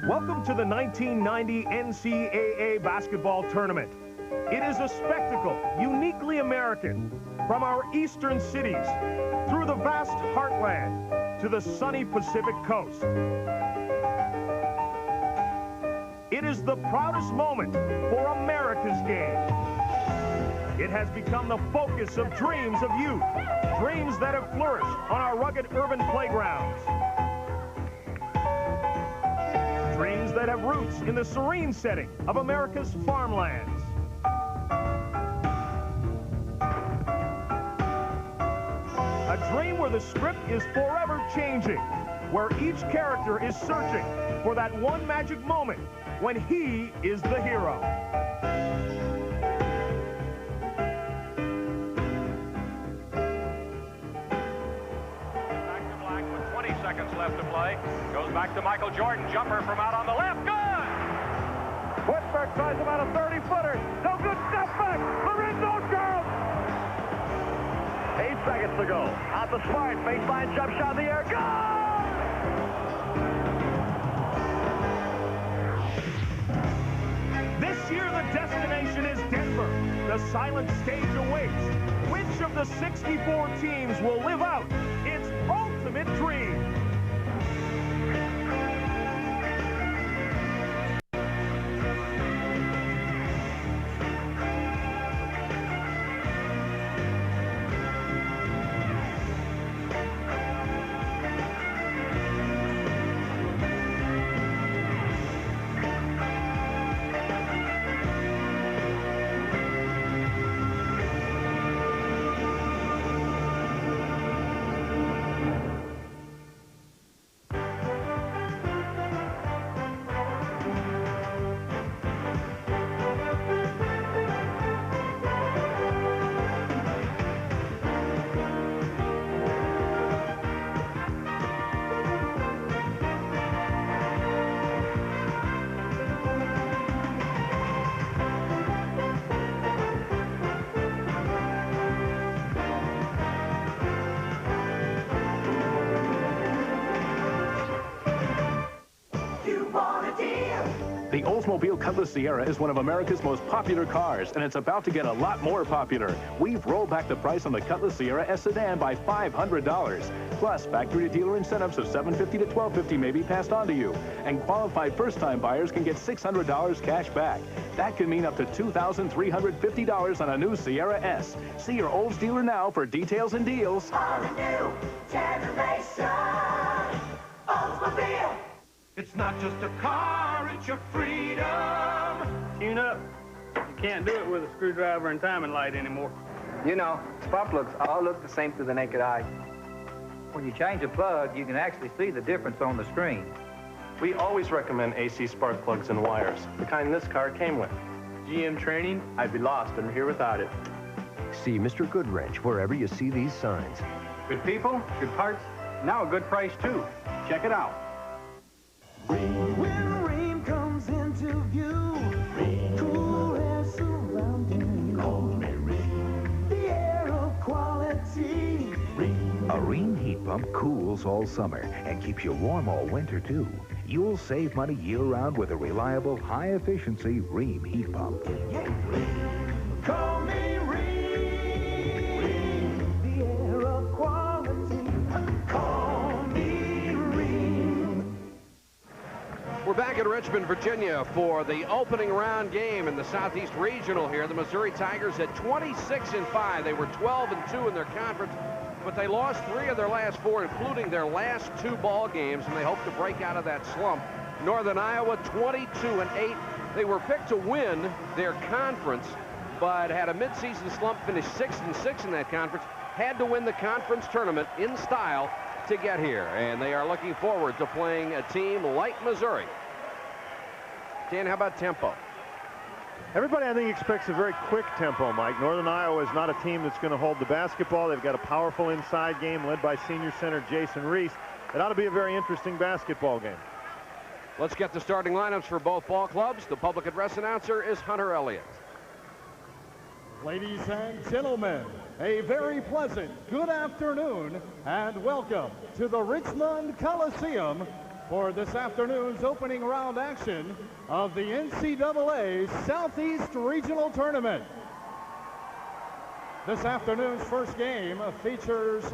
Welcome to the 1990 NCAA basketball tournament. It is a spectacle uniquely American, from our eastern cities through the vast heartland to the sunny Pacific coast. It is the proudest moment for America's game. It has become the focus of dreams of youth, dreams that have flourished on our rugged urban playgrounds. Dreams that have roots in the serene setting of America's farmlands. A dream where the script is forever changing, where each character is searching for that one magic moment when he is the hero. Back to Black with 20 seconds left to play. Goes back to Michael Jordan. Jumper from out on the left. Good! Whitberg tries about a 30-footer. No good. Step back. Lorenzo Charles. 8 seconds to go. Out the Smart. Baseline jump shot in the air. Good! This year, the destination is Denver. The silent stage awaits. Which of the 64 teams will live out its ultimate dream? The Oldsmobile Cutlass Sierra is one of America's most popular cars, and it's about to get a lot more popular. We've rolled back the price on the Cutlass Sierra S Sedan by $500. Plus, factory-to-dealer incentives of $750 to $1,250 may be passed on to you. And qualified first-time buyers can get $600 cash back. That could mean up to $2,350 on a new Sierra S. See your Olds dealer now for details and deals. On a new generation, Oldsmobile. It's not just a car, it's your freedom. Tune up. You can't do it with a screwdriver and timing light anymore. You know, spark plugs all look the same to the naked eye. When you change a plug, you can actually see the difference on the screen. We always recommend AC spark plugs and wires, the kind this car came with. GM training, I'd be lost and here without it. See Mr. Goodwrench wherever you see these signs. good people, good parts, now a good price too. Check it out. When rain comes into view, cool air surrounding, call me Rheem. The air of quality. A Rheem heat pump cools all summer and keeps you warm all winter too. You'll save money year-round with a reliable, high-efficiency Rheem heat pump. Call me Rheem. The air of quality. Call me Rheem. We're back in Richmond, Virginia for the opening round game in the Southeast Regional here. The Missouri Tigers at 26-5. They were 12-2 in their conference, but they lost 3 of their last 4, including their last 2 ball games, and they hope to break out of that slump. Northern Iowa 22-8. They were picked to win their conference, but had a midseason slump, finished 6-6 in that conference, had to win the conference tournament in style to get here, and they are looking forward to playing a team like Missouri. Dan, how about tempo? Everybody, I think, expects a very quick tempo, Mike. Northern Iowa is not a team that's going to hold the basketball. They've got a powerful inside game led by senior center Jason Reese. It ought to be a very interesting basketball game. Let's get the starting lineups for both ball clubs. The public address announcer is Hunter Elliott. Ladies and gentlemen, a very pleasant good afternoon and welcome to the Richmond Coliseum for this afternoon's opening round action of the NCAA Southeast Regional Tournament. This afternoon's first game features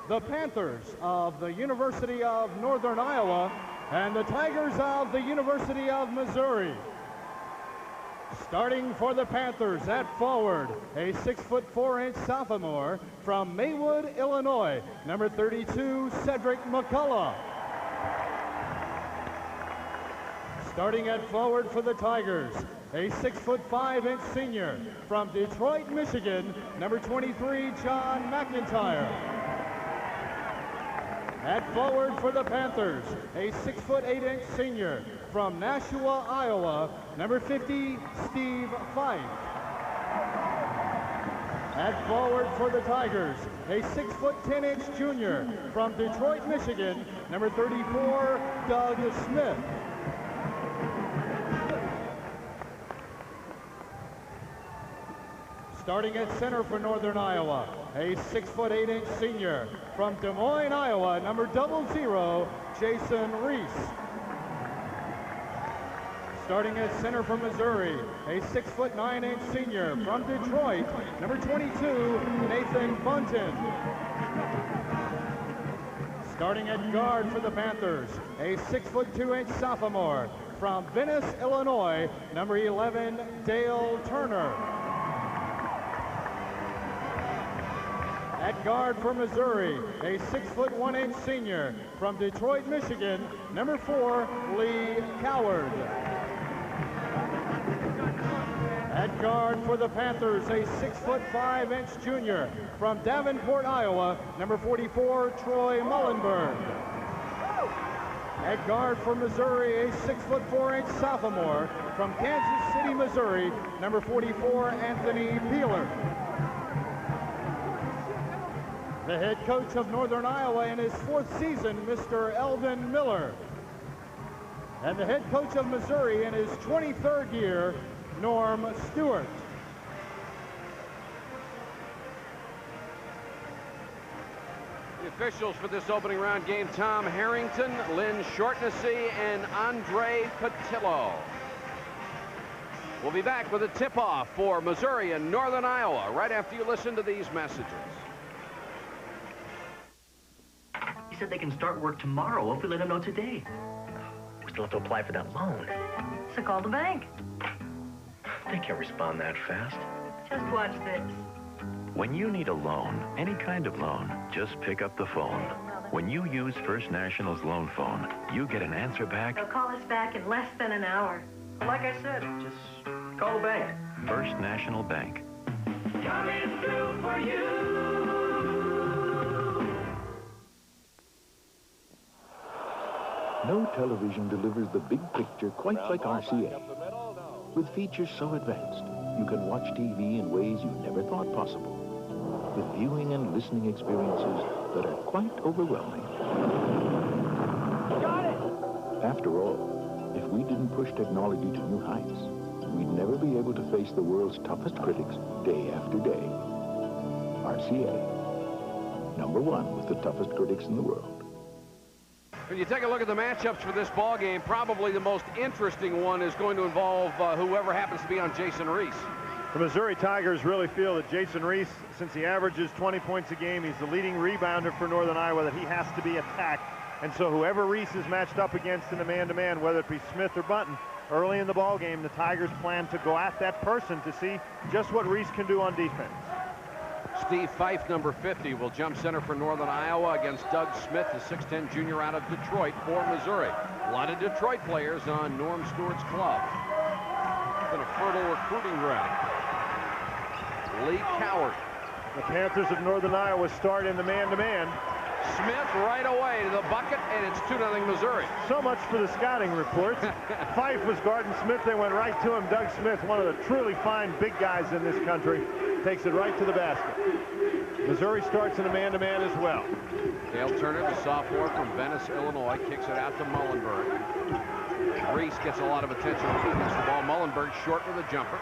the Panthers of the University of Northern Iowa and the Tigers of the University of Missouri. Starting for the Panthers at forward, a 6'4" sophomore from Maywood, Illinois, number 32, Cedric McCullough. Starting at forward for the Tigers, a 6'5" senior from Detroit, Michigan, number 23, John McIntyre. At forward for the Panthers, a 6'8" senior from Nashua, Iowa, number 50, Steve Fife. At forward for the Tigers, a 6'10" junior from Detroit, Michigan, number 34, Doug Smith. Starting at center for Northern Iowa, a 6'8" senior from Des Moines, Iowa, number 00, Jason Reese. Starting at center for Missouri, a 6'9" senior from Detroit, number 22, Nathan Bunton. Starting at guard for the Panthers, a 6'2" sophomore from Venice, Illinois, number 11, Dale Turner. At guard for Missouri, a 6'1" senior from Detroit, Michigan, number 4, Lee Coward. At guard for the Panthers, a 6'5" junior from Davenport, Iowa, number 44, Troy Mullenberg. At guard for Missouri, a 6'4" sophomore from Kansas City, Missouri, number 44, Anthony Peeler. The head coach of Northern Iowa in his 4th season, Mr. Eldon Miller. And the head coach of Missouri in his 23rd year, Norm Stewart. The officials for this opening round game, Tom Harrington, Lynn Shortnessy, and Andre Patillo. We'll be back with a tip-off for Missouri and Northern Iowa right after you listen to these messages. He said they can start work tomorrow if we let him know today. We still have to apply for that loan. So call the bank. They can't respond that fast. Just watch this. When you need a loan, any kind of loan, just pick up the phone. When you use First National's loan phone, you get an answer back. They'll call us back in less than an hour. Like I said, just call the bank. First National Bank. Coming through for you. No television delivers the big picture quite like RCA. With features so advanced, you can watch TV in ways you never thought possible. With viewing and listening experiences that are quite overwhelming. Got it! After all, if we didn't push technology to new heights, we'd never be able to face the world's toughest critics day after day. RCA, #1 with the toughest critics in the world. When you take a look at the matchups for this ball game, probably the most interesting one is going to involve whoever happens to be on Jason Reese. The Missouri Tigers really feel that Jason Reese, since he averages 20 points a game, he's the leading rebounder for Northern Iowa, that he has to be attacked. And so whoever Reese is matched up against in a man-to-man, whether it be Smith or Bunton, early in the ball game, the Tigers plan to go at that person to see just what Reese can do on defense. Steve Fife, number 50, will jump center for Northern Iowa against Doug Smith, the 6'10 junior out of Detroit for Missouri. A lot of Detroit players on Norm Stewart's club. It's been a fertile recruiting ground. Lee Coward. The Panthers of Northern Iowa start in the man-to-man. Smith right away to the bucket, and it's 2-0 Missouri. So much for the scouting reports. Fife was guarding Smith. They went right to him. Doug Smith, one of the truly fine big guys in this country, takes it right to the basket. Missouri starts in a man-to-man as well. Dale Turner, the sophomore from Venice, Illinois, kicks it out to Mullenberg. Reese gets a lot of attention when he gets the ball. Mullenberg short with a jumper.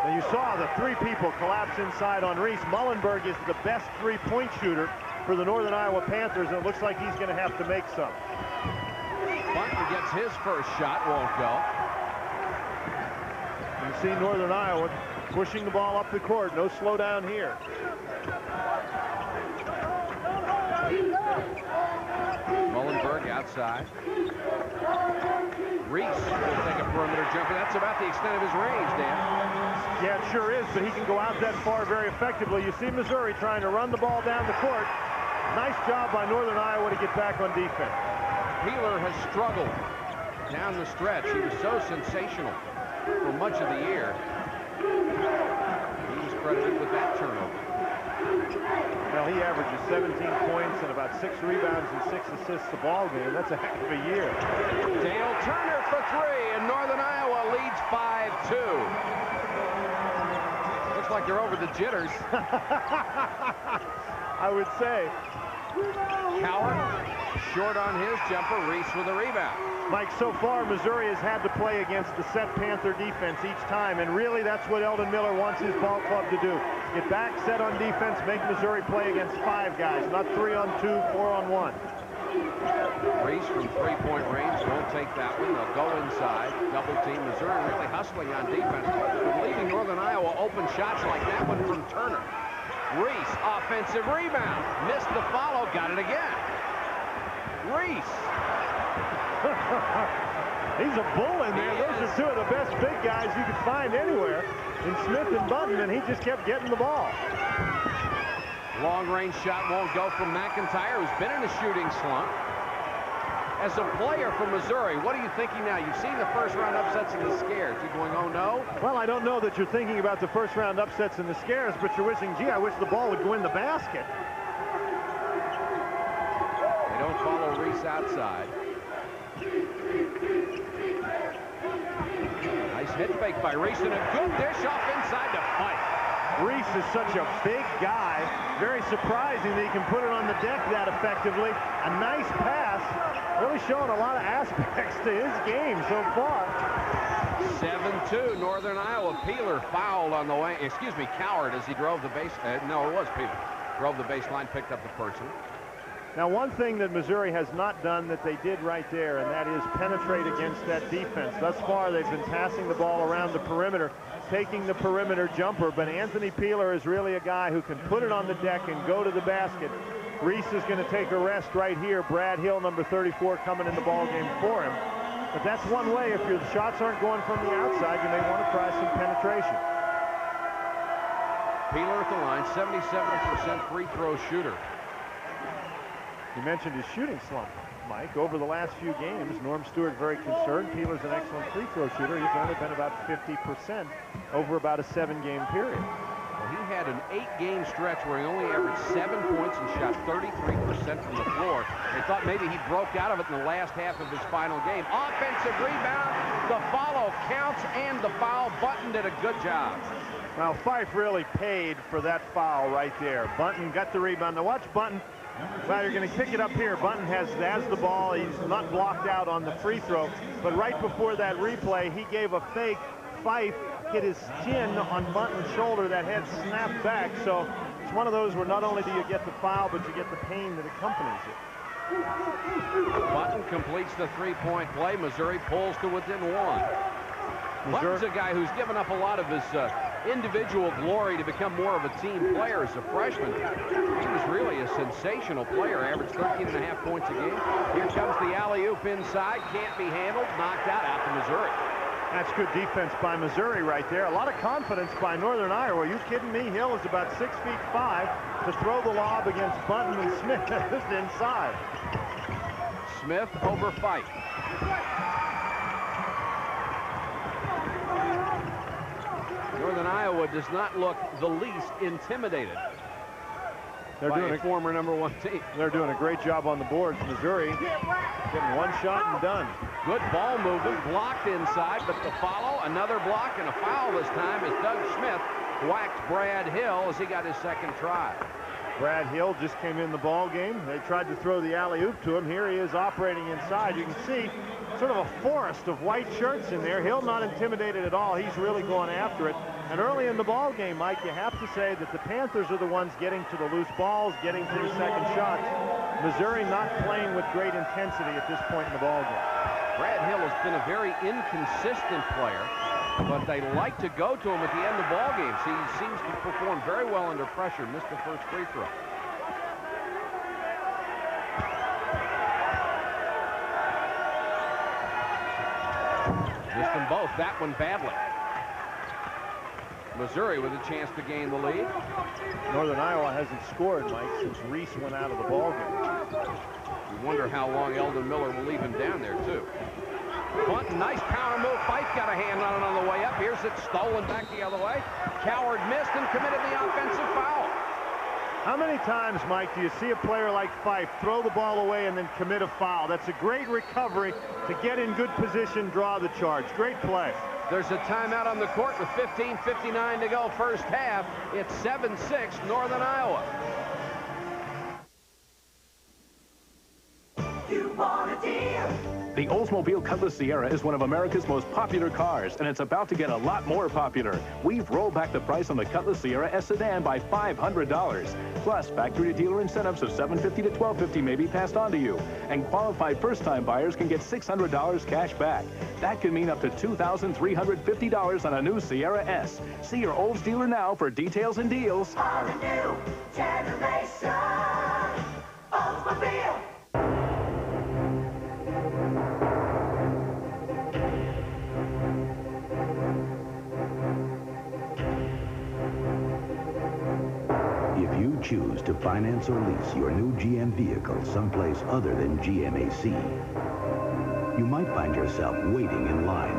Now you saw the three people collapse inside on Reese. Mullenberg is the best three-point shooter for the Northern Iowa Panthers, and it looks like he's going to have to make some. Bunton gets his first shot, won't go. You see Northern Iowa pushing the ball up the court. No slowdown here. Mullenberg outside. Reese will take a perimeter jumper. That's about the extent of his range, Dan. Yeah, it sure is, but he can go out that far very effectively. You see Missouri trying to run the ball down the court. Nice job by Northern Iowa to get back on defense. Peeler has struggled down the stretch. He was so sensational for much of the year. He was credited with that turnover. Well, he averages 17 points and about 6 rebounds and 6 assists a ball game. That's a heck of a year. Dale Turner for 3, and Northern Iowa leads 5-2. Looks like they're over the jitters. I would say. Coward short on his jumper. Reese with a rebound. Mike, so far Missouri has had to play against the set Panther defense each time, and really that's what Eldon Miller wants his ball club to do. Get back, set on defense, make Missouri play against 5 guys, not 3-on-2, 4-on-1. Reese from three-point range won't take that one. They'll go inside, double team. Missouri really hustling on defense, but leaving Northern Iowa open shots like that one from Turner. Reese, offensive rebound. Missed the follow, got it again. Reese. He's a bull in there. Those are two of the best big guys you could find anywhere in Smith and Bunton, and he just kept getting the ball. Long-range shot won't go from McIntyre, who's been in a shooting slump. As a player from Missouri, what are you thinking now? You've seen the first-round upsets and the scares. You're going, oh, no? Well, I don't know that you're thinking about the first-round upsets and the scares, but you're wishing, gee, I wish the ball would go in the basket. They don't follow Reese outside. Nice head fake by Reese and a good dish off inside to Fife. Reese is such a big guy. Very surprising that he can put it on the deck that effectively. A nice pass. Really showing a lot of aspects to his game so far. 7-2, Northern Iowa. Peeler fouled on the way. Excuse me, Coward as he drove the base. No, it was Peeler. Drove the baseline, picked up the person. Now, one thing that Missouri has not done that they did right there, and that is penetrate against that defense. Thus far, they've been passing the ball around the perimeter, taking the perimeter jumper, but Anthony Peeler is really a guy who can put it on the deck and go to the basket. Reese is going to take a rest right here. Brad Hill, number 34, coming in the ball game for him. But that's one way. If your shots aren't going from the outside, you may want to try some penetration. Peeler at the line, 77% free throw shooter. You mentioned his shooting slump, Mike. Over the last few games, Norm Stewart very concerned. Peeler's an excellent free throw shooter. He's only been about 50% over about a 7-game period. Well, he had an 8-game stretch where he only averaged 7 points and shot 33% from the floor. They thought maybe he broke out of it in the last half of his final game. Offensive rebound. The follow counts and the foul. Bunton did a good job. Well, Fife really paid for that foul right there. Bunton got the rebound. Now watch Bunton. Well, you're going to kick it up here. Bunton has the ball. He's not blocked out on the free throw. But right before that replay, he gave a fake. Fife hit his chin on Bunton's shoulder. That head snapped back. So it's one of those where not only do you get the foul, but you get the pain that accompanies it. Bunton completes the three-point play. Missouri pulls to within 1. Bunton's a guy who's given up a lot of his individual glory to become more of a team player as a freshman. He was really a sensational player, averaged 13.5 points a game. Here comes the alley-oop inside, can't be handled, knocked out to Missouri. That's good defense by Missouri right there. A lot of confidence by Northern Iowa. Are you kidding me? Hill is about 6'5" to throw the lob against Bunton and Smith just inside. Smith over Fife. Northern Iowa does not look the least intimidated. They're doing a former #1 team. They're doing a great job on the boards. Missouri getting one shot and done. Good ball movement, blocked inside, but the follow, another block and a foul this time as Doug Smith whacked Brad Hill as he got his second try. Brad Hill just came in the ball game. They tried to throw the alley-oop to him. Here he is operating inside. You can see sort of a forest of white shirts in there. Hill not intimidated at all. He's really going after it. And early in the ball game, Mike, you have to say that the Panthers are the ones getting to the loose balls, getting to the second shots. Missouri not playing with great intensity at this point in the ballgame. Brad Hill has been a very inconsistent player, but they like to go to him at the end of ball games. He seems to perform very well under pressure. Missed the first free throw. Missed them both. That one badly. Missouri with a chance to gain the lead. Northern Iowa hasn't scored, Mike, since Reese went out of the ballgame. You wonder how long Eldon Miller will leave him down there, too. Bunton, nice counter move. Fife got a hand on it on the way up. Here's it stolen back the other way. Coward missed and committed the offensive foul. How many times, Mike, do you see a player like Fife throw the ball away and then commit a foul? That's a great recovery to get in good position, draw the charge. Great play. There's a timeout on the court with 15:59 to go first half. It's 7-6 Northern Iowa. You want a deal? The Oldsmobile Cutlass Sierra is one of America's most popular cars, and it's about to get a lot more popular. We've rolled back the price on the Cutlass Sierra S sedan by $500. Plus, factory-to-dealer incentives of $750 to $1,250 may be passed on to you. And qualified first-time buyers can get $600 cash back. That can mean up to $2,350 on a new Sierra S. See your Olds dealer now for details and deals. On a new generation, Oldsmobile. If you choose to finance or lease your new GM vehicle someplace other than GMAC, you might find yourself waiting in line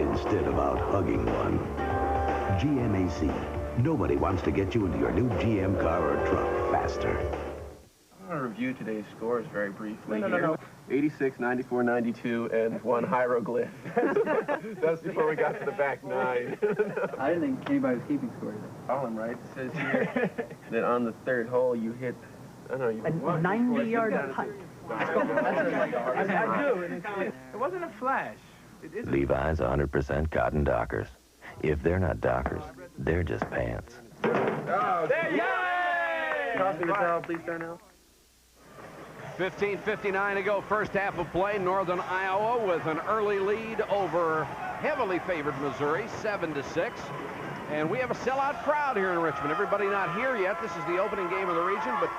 instead of out hugging one. GMAC. Nobody wants to get you into your new GM car or truck faster. I want to review today's scores very briefly. No. 86, 94, 92, and one hieroglyph. That's before we got to the back nine. I didn't think anybody was keeping score. Column, right? It says here that on the third hole you hit, I don't know, A 90-yard putt. I do. It wasn't a flash. Levi's 100% cotton Dockers. If they're not Dockers, they're just pants. Oh, there you go! Toss me the towel, please, Darnell. 15:59 to go first half of play. Northern Iowa with an early lead over heavily favored Missouri, 7-6. And we have a sellout crowd here in Richmond. Everybody not here yet. This is the opening game of the region, but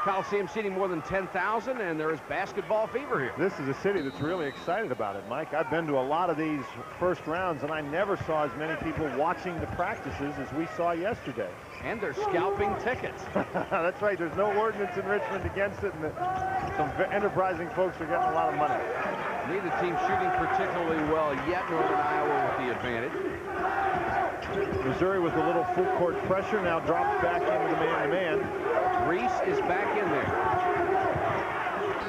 Coliseum seating more than 10,000, and there is basketball fever here. This is a city that's really excited about it, Mike. I've been to a lot of these first rounds, and I never saw as many people watching the practices as we saw yesterday. And they're scalping tickets. That's right. There's no ordinance in Richmond against it, and some enterprising folks are getting a lot of money. Neither team shooting particularly well yet. Northern Iowa with the advantage. Missouri with a little full court pressure now drops back into the man-to-man. Reese is back in there.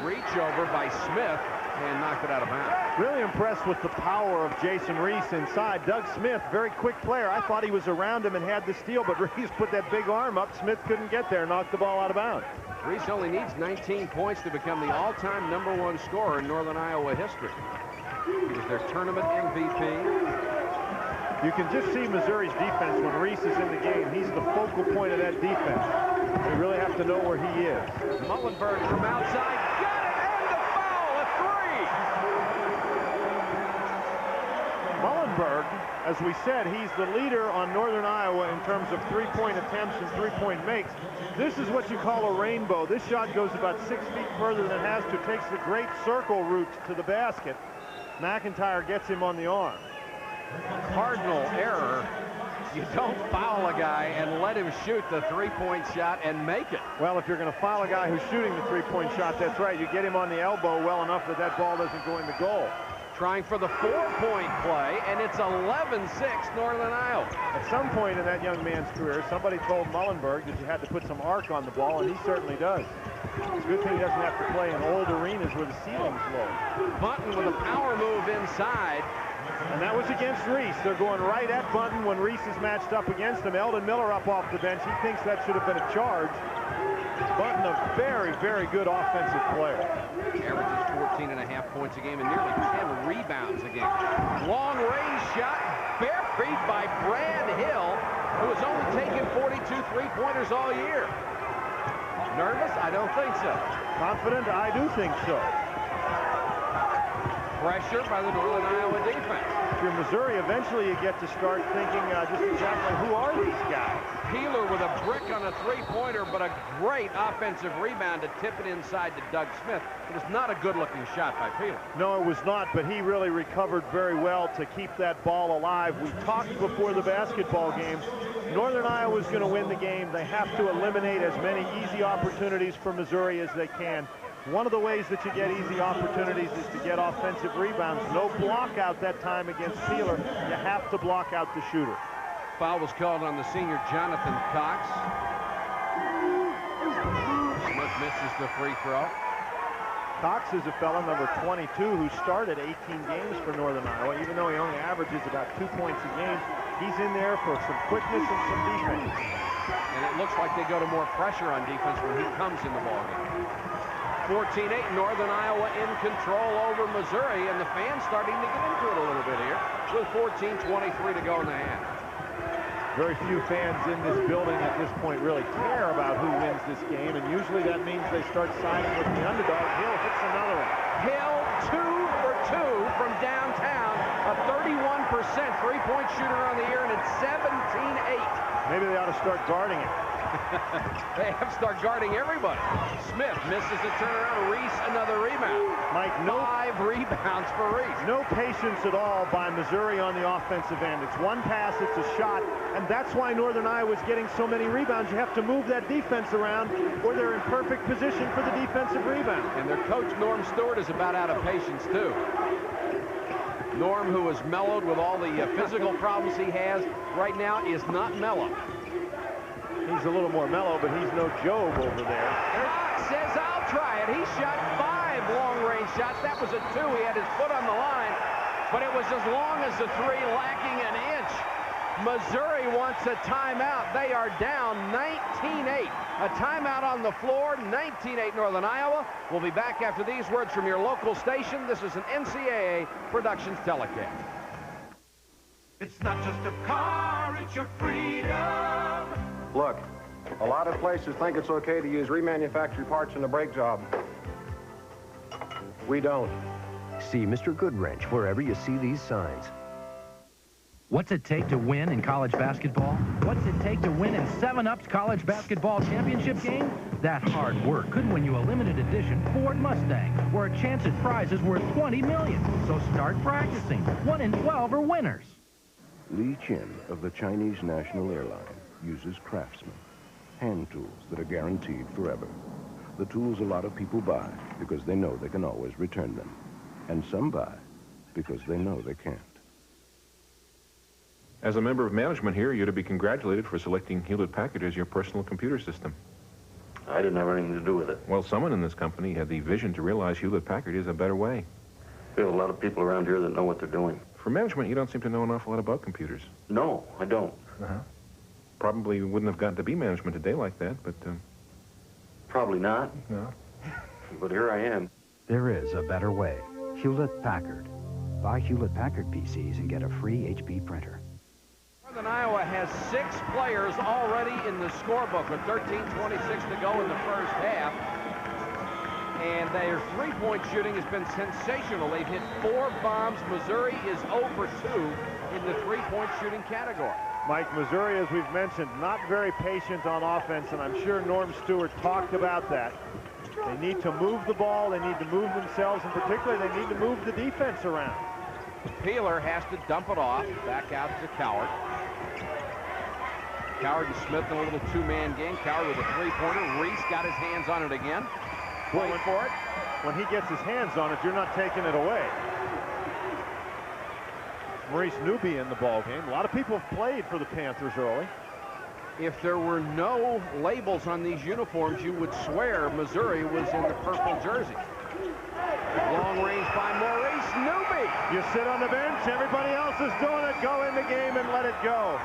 Reach over by Smith and knocked it out of bounds. Really impressed with the power of Jason Reese inside. Doug Smith, very quick player. I thought he was around him and had the steal, but Reese put that big arm up. Smith couldn't get there, knocked the ball out of bounds. Reese only needs 19 points to become the all-time #1 scorer in Northern Iowa history. He was their tournament MVP. You can just see Missouri's defense when Reese is in the game. He's the focal point of that defense. They really have to know where he is. Mullenberg from outside. Got it! And the foul! A three! Mullenberg, as we said, he's the leader on Northern Iowa in terms of three-point attempts and three-point makes. This is what you call a rainbow. This shot goes about 6 feet further than it has to. Takes the great circle route to the basket. McIntyre gets him on the arm. Cardinal error. You don't foul a guy and let him shoot the three-point shot and make it. Well, if you're going to foul a guy who's shooting the three-point shot, that's right. You get him on the elbow well enough that that ball doesn't go in the goal. Trying for the four-point play, and it's 11-6 Northern Iowa. At some point in that young man's career, somebody told Mullenberg that you had to put some arc on the ball, and he certainly does. It's a good thing he doesn't have to play in old arenas where the ceiling's low. Bunton with a power move inside. And that was against Reese. They're going right at Bunton when Reese is matched up against him. Eldon Miller up off the bench. He thinks that should have been a charge. Bunton, a very, very good offensive player. Averages 14.5 points a game and nearly 10 rebounds a game. Long range shot buried by Brad Hill, who has only taken 42 three-pointers all year. Nervous? I don't think so. Confident? I do think so. Pressure by the Northern Iowa defense. If you're Missouri, eventually you get to start thinking just exactly who are these guys. Peeler with a brick on a three-pointer, but a great offensive rebound to tip it inside to Doug Smith. It was not a good-looking shot by Peeler. No, it was not, but he really recovered very well to keep that ball alive. We talked before the basketball game. Northern Iowa is going to win the game. They have to eliminate as many easy opportunities for Missouri as they can. One of the ways that you get easy opportunities is to get offensive rebounds. No block out that time against Peeler. You have to block out the shooter. Foul was called on the senior Jonathan Cox. Smith misses the free throw. Cox is a fellow, number 22, who started 18 games for Northern Iowa. Even though he only averages about 2 points a game, he's in there for some quickness and some defense. And it looks like they go to more pressure on defense when he comes in the ballgame. 14-8, Northern Iowa in control over Missouri, and the fans starting to get into it a little bit here with 14:23 to go in the half. Very few fans in this building at this point really care about who wins this game, and usually that means they start siding with the underdog. Hill hits another one. Hill 2 for 2 from downtown, a 31% three-point shooter on the year, and it's 17-8. Maybe they ought to start guarding it. They have to start guarding everybody. Smith misses the turnaround. Reese another rebound. Mike, 5 rebounds for Reese. No patience at all by Missouri on the offensive end. It's one pass, it's a shot, and that's why Northern Iowa is getting so many rebounds. You have to move that defense around, or they're in perfect position for the defensive rebound. And their coach, Norm Stewart, is about out of patience, too. Norm, who has mellowed with all the physical problems he has, right now is not mellow. He's a little more mellow, but he's no Job over there. Cox says, I'll try it. He shot 5 long-range shots. That was a 2. He had his foot on the line, but it was as long as a 3, lacking an inch. Missouri wants a timeout. They are down 19-8. A timeout on the floor, 19-8 Northern Iowa. We'll be back after these words from your local station. This is an NCAA Productions telecast. It's not just a car, it's your freedom. Look, a lot of places think it's okay to use remanufactured parts in the brake job. We don't. See Mr. Goodwrench wherever you see these signs. What's it take to win in college basketball? What's it take to win in 7-Up's college basketball championship game? That hard work could win you a limited edition Ford Mustang, or a chance at prizes worth $20 million. So start practicing. 1 in 12 are winners. Li Chin of the Chinese National Airline uses Craftsman, hand tools that are guaranteed forever. The tools a lot of people buy because they know they can always return them. And some buy because they know they can't. As a member of management here, you're to be congratulated for selecting Hewlett-Packard as your personal computer system. I didn't have anything to do with it. Well, someone in this company had the vision to realize Hewlett-Packard is a better way. There are a lot of people around here that know what they're doing. For management, you don't seem to know an awful lot about computers. No, I don't. Probably wouldn't have gotten to be management today like that, but... Probably not. No. But here I am. There is a better way. Hewlett-Packard. Buy Hewlett-Packard PCs and get a free HP printer. Northern Iowa has 6 players already in the scorebook with 13:26 to go in the first half. And their three-point shooting has been sensational. They've hit 4 bombs. Missouri is 0 for 2 in the three-point shooting category. Mike, Missouri, as we've mentioned, not very patient on offense, and I'm sure Norm Stewart talked about that. They need to move the ball. They need to move themselves, and particularly they need to move the defense around. Peeler has to dump it off. Back out to Coward. Coward and Smith in a little 2-man game. Coward with a three-pointer. Reese got his hands on it again. Waiting for it. When he gets his hands on it, you're not taking it away. Maurice Newby in the ball game. A lot of people have played for the Panthers early. If there were no labels on these uniforms, you would swear Missouri was in the purple jersey. Long range by Maurice Newby. You sit on the bench, everybody else is doing it. Go in the game and let it go.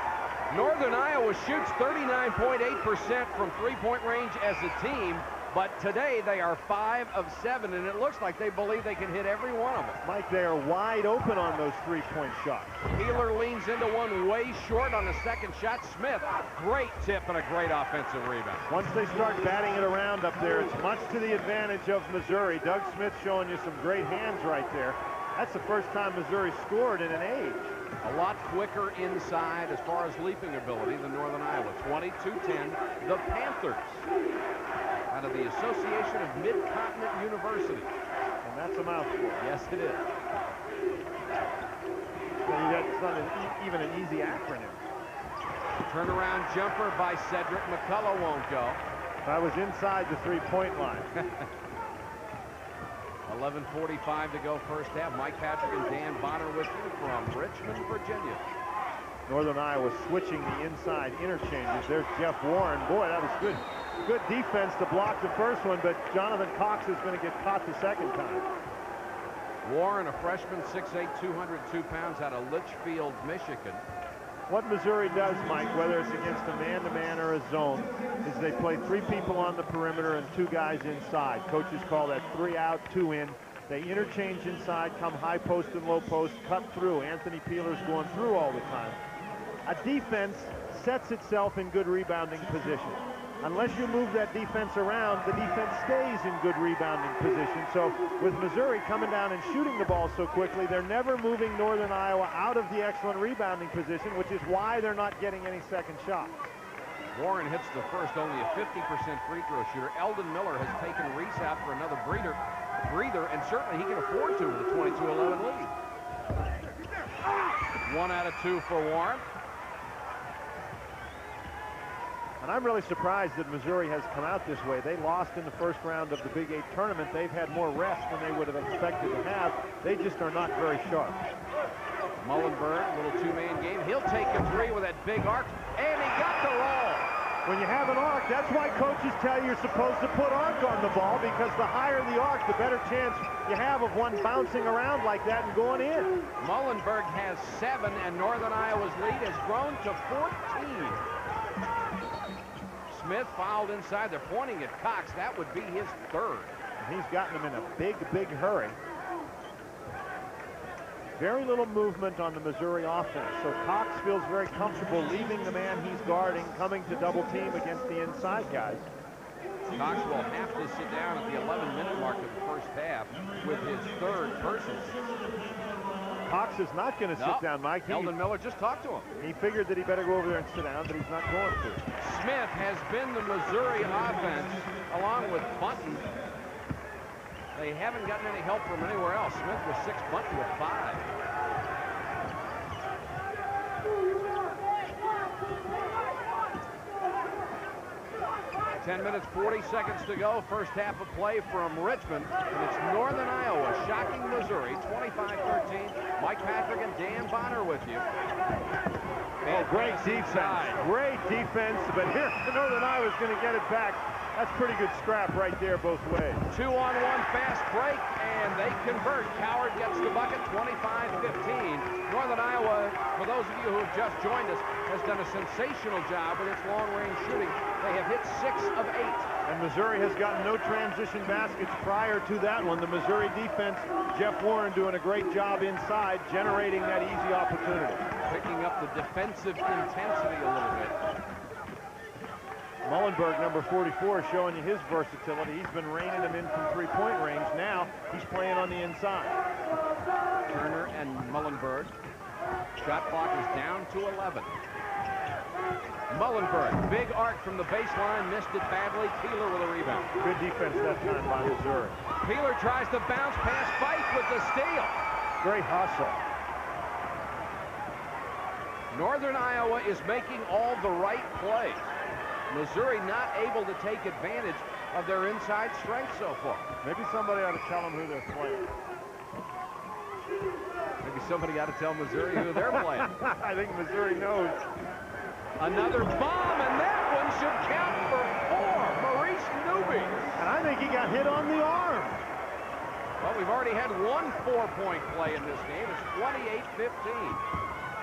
Northern Iowa shoots 39.8% from three-point range as a team. But today they are 5 of 7, and it looks like they believe they can hit every one of them. Mike, they are wide open on those three-point shots. Peeler leans into one way short on the second shot. Smith, great tip and a great offensive rebound. Once they start batting it around up there, it's much to the advantage of Missouri. Doug Smith showing you some great hands right there. That's the first time Missouri scored in an age. A lot quicker inside as far as leaping ability than Northern Iowa. 22-10, the Panthers, out of the Association of Mid-Continent Universities. And that's a mouthful. Yes, it is. It's not even an easy acronym. Turnaround jumper by Cedric McCullough won't go. I was inside the three-point line. 11:45 to go first half. Mike Patrick and Dan Bonner with you from Richmond, Virginia. Northern Iowa switching the inside interchanges. There's Jeff Warren. Boy, that was good. Good defense to block the first one, but Jonathan Cox is going to get caught the second time. Warren, a freshman, 6'8", 202 pounds, out of Litchfield, Michigan. What Missouri does, Mike, whether it's against a man-to-man or a zone, is they play 3 people on the perimeter and 2 guys inside. Coaches call that 3 out, 2 in. They interchange inside, come high post and low post, cut through. Anthony Peeler's going through all the time. A defense sets itself in good rebounding position. Unless you move that defense around, the defense stays in good rebounding position. So with Missouri coming down and shooting the ball so quickly, they're never moving Northern Iowa out of the excellent rebounding position, which is why they're not getting any second shots. Warren hits the first, only a 50% free throw shooter. Eldon Miller has taken Reese out for another breather, and certainly he can afford to with a 22-11 lead. 1 out of 2 for Warren. And I'm really surprised that Missouri has come out this way. They lost in the first round of the Big 8 tournament. They've had more rest than they would have expected to have. They just are not very sharp. Mullenberg, little 2-man game. He'll take a 3 with that big arc, and he got the roll. When you have an arc, that's why coaches tell you you're supposed to put arc on the ball, because the higher the arc, the better chance you have of one bouncing around like that and going in. Mullenberg has 7, and Northern Iowa's lead has grown to 14. Smith fouled inside. They're pointing at Cox. That would be his 3rd. And he's gotten them in a big, big hurry. Very little movement on the Missouri offense. So Cox feels very comfortable leaving the man he's guarding, coming to double team against the inside guys. Cox will have to sit down at the 11-minute mark of the first half with his 3rd personal. Cox is not going to sit down, Mike. Eldon Miller just talked to him. He figured that he better go over there and sit down, but he's not going to. Smith has been the Missouri offense, along with Bunton. They haven't gotten any help from anywhere else. Smith with 6, Bunton with 5. Ten minutes, 40 seconds to go. First half of play from Richmond. And it's Northern Iowa shocking Missouri, 25-13. Mike Patrick and Dan Bonner with you. Oh, great defense. Great defense. But here, Northern Iowa's going to get it back. That's pretty good scrap right there both ways. 2-on-1 fast break, and they convert. Coward gets the bucket, 25-15. Northern Iowa, for those of you who have just joined us, has done a sensational job with its long-range shooting. They have hit 6 of 8. And Missouri has gotten no transition baskets prior to that one. The Missouri defense, Jeff Warren doing a great job inside, generating that easy opportunity. Picking up the defensive intensity a little bit. Mullenberg, number 44, showing you his versatility. He's been reining them in from three-point range. Now he's playing on the inside. Turner and Mullenberg. Shot clock is down to 11. Mullenberg, big arc from the baseline, missed it badly. Peeler with a rebound. Good defense that time by Missouri. Peeler tries to bounce past Fife with the steal. Great hustle. Northern Iowa is making all the right plays. Missouri not able to take advantage of their inside strength so far. Maybe somebody ought to tell them who they're playing. Maybe somebody ought to tell Missouri who they're playing. I think Missouri knows. Another bomb, and that one should count for 4. Maurice Newby. And I think he got hit on the arm. Well, we've already had one 4-point play in this game. It's 28-15.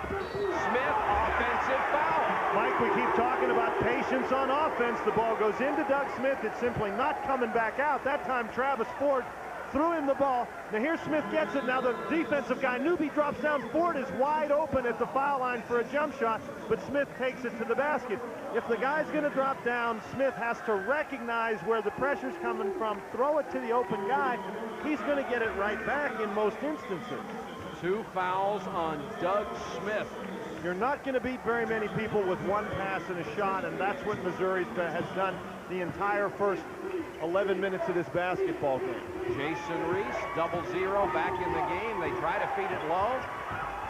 Smith, offensive foul. Mike, we keep talking about patience on offense. The ball goes into Doug Smith. It's simply not coming back out. That time, Travis Ford threw him the ball. Now here Smith gets it. Now the defensive guy, Newby, drops down. Ford is wide open at the foul line for a jump shot, but Smith takes it to the basket. If the guy's going to drop down, Smith has to recognize where the pressure's coming from, throw it to the open guy. He's going to get it right back in most instances. 2 fouls on Doug Smith. You're not going to beat very many people with 1 pass and a shot, and that's what Missouri has done the entire first 11 minutes of this basketball game. Jason Reese, 0-0 back in the game. They try to feed it low.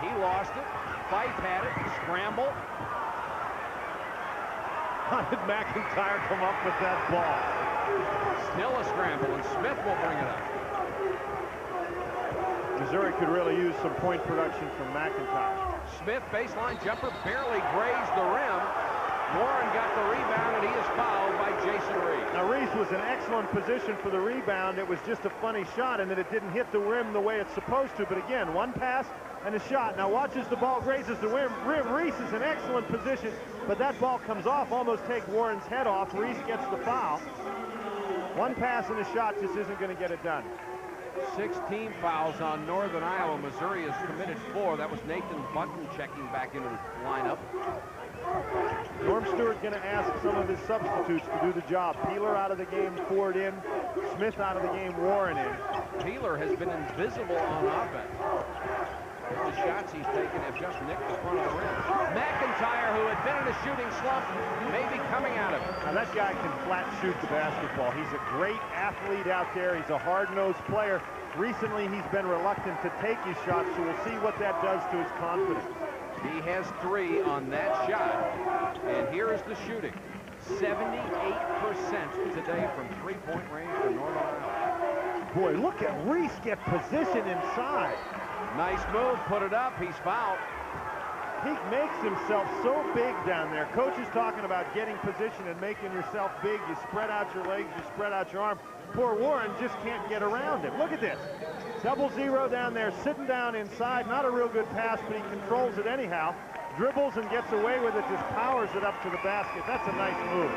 He lost it. Fife had it. Scramble. How did McIntyre come up with that ball? Still a scramble, and Smith will bring it up. Missouri could really use some point production from McIntyre. Smith, baseline jumper, barely grazed the rim. Warren got the rebound, and he is fouled by Jason Reese. Now, Reese was in excellent position for the rebound. It was just a funny shot, and that it didn't hit the rim the way it's supposed to. But again, 1 pass and a shot. Now, watch as the ball grazes the rim. Reese is in excellent position, but that ball comes off, almost take Warren's head off. Reese gets the foul. 1 pass and a shot just isn't going to get it done. 16 fouls on Northern Iowa. Missouri has committed 4. That was Nathan Button checking back into the lineup. Norm Stewart's going to ask some of his substitutes to do the job. Peeler out of the game, Ford in. Smith out of the game, Warren in. Peeler has been invisible on offense. The shots he's taken have just nicked the front of the rim. McIntyre, who had been in a shooting slump, may be coming out of it. Now that guy can flat shoot the basketball. He's a great athlete out there. He's a hard-nosed player. Recently, he's been reluctant to take his shots, so we'll see what that does to his confidence. He has 3 on that shot, and here is the shooting. 78% today from 3-point range for Northern Iowa. Boy, look at Reese get position inside. Nice move, put it up, he's fouled. He makes himself so big down there. Coach is talking about getting position and making yourself big. You spread out your legs, you spread out your arm. Poor Warren just can't get around him. Look at this. 0-0 down there, sitting down inside. Not a real good pass, but he controls it anyhow. Dribbles and gets away with it, just powers it up to the basket. That's a nice move.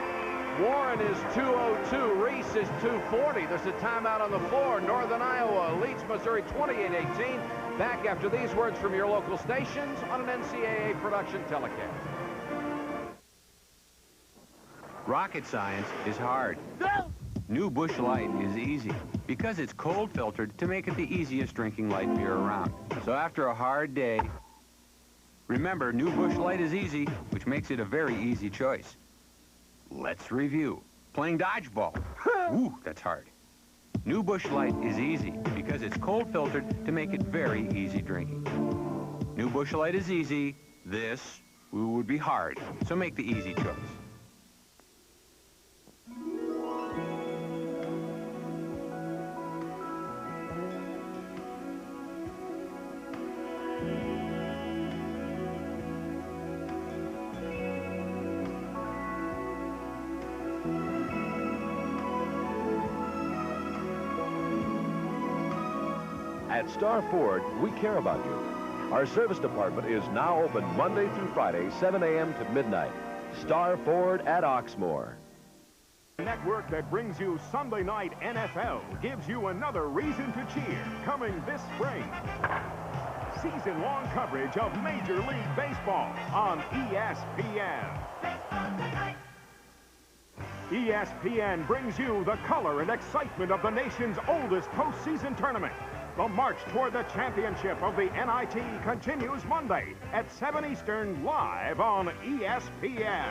Warren is 202. Reese is 240. There's a timeout on the floor. Northern Iowa leads Missouri 28-18. Back after these words from your local stations on an NCAA production telecast. Rocket science is hard. New Busch Light is easy because it's cold filtered to make it the easiest drinking light beer around. So after a hard day, remember, New Busch Light is easy, which makes it a very easy choice. Let's review. Playing dodgeball. Ooh, that's hard. New Busch Light is easy because it's cold filtered to make it very easy drinking. New Busch Light is easy. This would be hard, so make the easy choice. At Star Ford, we care about you. Our service department is now open Monday through Friday, 7 a.m. to midnight. Star Ford at Oxmoor. The network that brings you Sunday Night NFL gives you another reason to cheer coming this spring. Season-long coverage of Major League Baseball on ESPN. ESPN brings you the color and excitement of the nation's oldest postseason tournament. The march toward the championship of the NIT continues Monday at 7 Eastern, live on ESPN.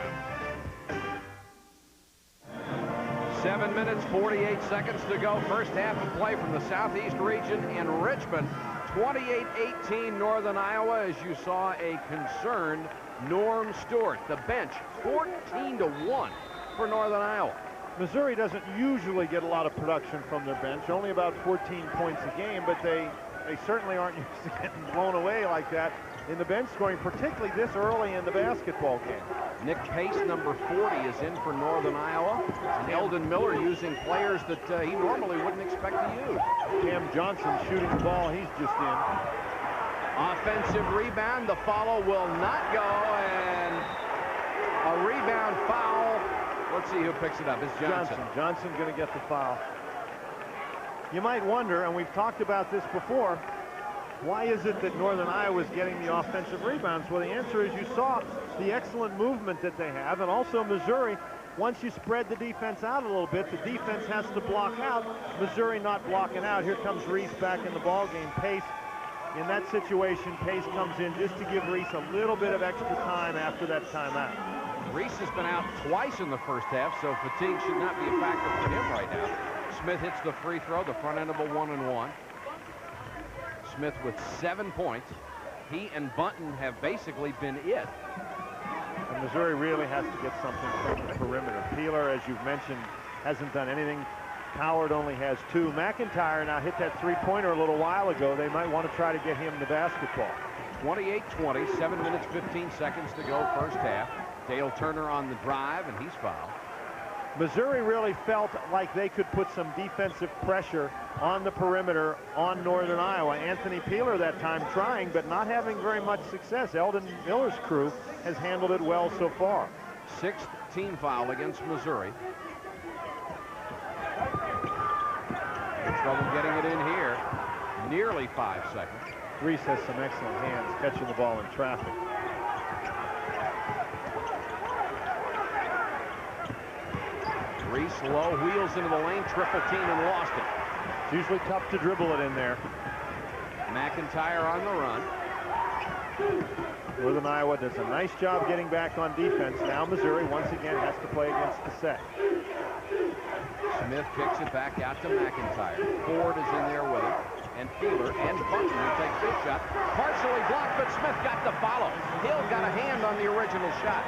7 minutes, 48 seconds to go. First half of play from the Southeast region in Richmond. 28-18 Northern Iowa, as you saw a concerned Norm Stewart. The bench, 14-1 for Northern Iowa. Missouri doesn't usually get a lot of production from their bench, only about 14 points a game, but they certainly aren't used to getting blown away like that in the bench scoring, particularly this early in the basketball game. Nick Pace, number 40, is in for Northern Iowa. And Eldon Miller using players that he normally wouldn't expect to use. Cam Johnson shooting the ball, he's just in. Offensive rebound. The follow will not go, and a rebound foul. Let's see who picks it up. It's Johnson. Johnson going to get the foul. You might wonder, and we've talked about this before, why is it that Northern Iowa is getting the offensive rebounds? Well, the answer is you saw the excellent movement that they have, and also Missouri, once you spread the defense out a little bit, the defense has to block out. Missouri not blocking out. Here comes Reese back in the ballgame. Pace, in that situation, Pace comes in just to give Reese a little bit of extra time after that timeout. Reese has been out twice in the first half, so fatigue should not be a factor for him right now. Smith hits the free throw, the front end of a 1-and-1. Smith with 7 points. He and Bunton have basically been it. And Missouri really has to get something from the perimeter. Peeler, as you've mentioned, hasn't done anything. Howard only has 2. McIntyre now hit that three-pointer a little while ago. They might want to try to get him the basketball. 28-20, 7 minutes, 15 seconds to go first half. Dale Turner on the drive, and he's fouled. Missouri really felt like they could put some defensive pressure on the perimeter on Northern Iowa. Anthony Peeler that time trying, but not having very much success. Eldon Miller's crew has handled it well so far. 6th team foul against Missouri. Trouble getting it in here. Nearly 5 seconds. Reese has some excellent hands catching the ball in traffic. Reese low, wheels into the lane, triple team and lost it. It's usually tough to dribble it in there. McIntyre on the run. Northern Iowa does a nice job getting back on defense. Now Missouri once again has to play against the set. Smith kicks it back out to McIntyre. Ford is in there with him. And Peeler and Bunton who takes this shot. Partially blocked, but Smith got the follow. Hill got a hand on the original shot.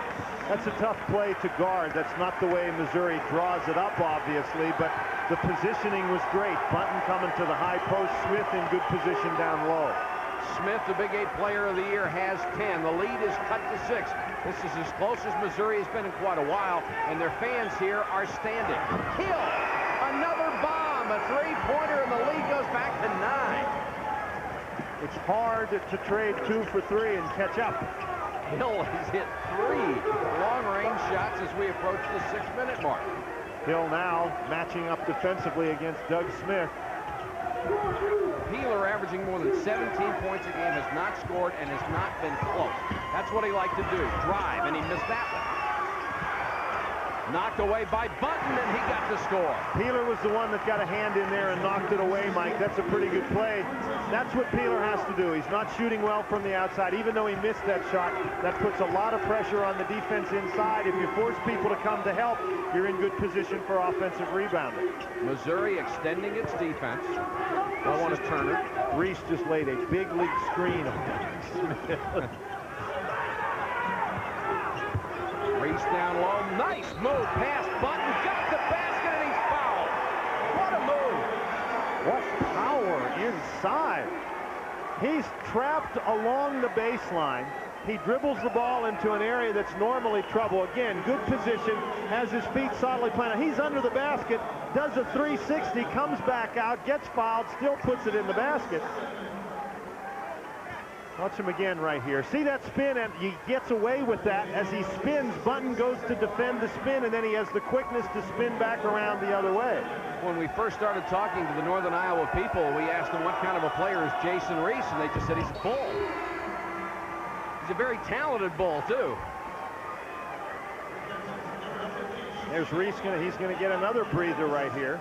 That's a tough play to guard. That's not the way Missouri draws it up, obviously, but the positioning was great. Bunton coming to the high post. Smith in good position down low. Smith, the Big 8 Player of the Year, has 10. The lead is cut to 6. This is as close as Missouri has been in quite a while, and their fans here are standing. Hill, another bomb, a three-pointer, and the lead goes back to 9. It's hard to trade 2 for 3 and catch up. Hill has hit 3 long-range shots as we approach the 6-minute mark. Hill now matching up defensively against Doug Smith. Peeler, averaging more than 17 points a game, has not scored and has not been close. That's what he liked to do, drive, and he missed that one. Knocked away by Bunton, and he got the score. Peeler was the one that got a hand in there and knocked it away, Mike. That's a pretty good play. That's what Peeler has to do. He's not shooting well from the outside. Even though he missed that shot, that puts a lot of pressure on the defense inside. If you force people to come to help, you're in good position for offensive rebounding. Missouri extending its defense. I want to Turner. Reese just laid a big league screen on Smith. Reese down low. Nice move past Bunton. Got the basket, and he's fouled. What a move. What power inside. He's trapped along the baseline. He dribbles the ball into an area that's normally trouble. Again, good position, has his feet solidly planted. He's under the basket, does a 360, comes back out, gets fouled, still puts it in the basket. Watch him again right here. See that spin, and he gets away with that. As he spins, Bunton goes to defend the spin, and then he has the quickness to spin back around the other way. When we first started talking to the Northern Iowa people, we asked them what kind of a player is Jason Reese, and they just said he's a bull. He's a very talented bull, too. There's Reese. He's going to get another breather right here.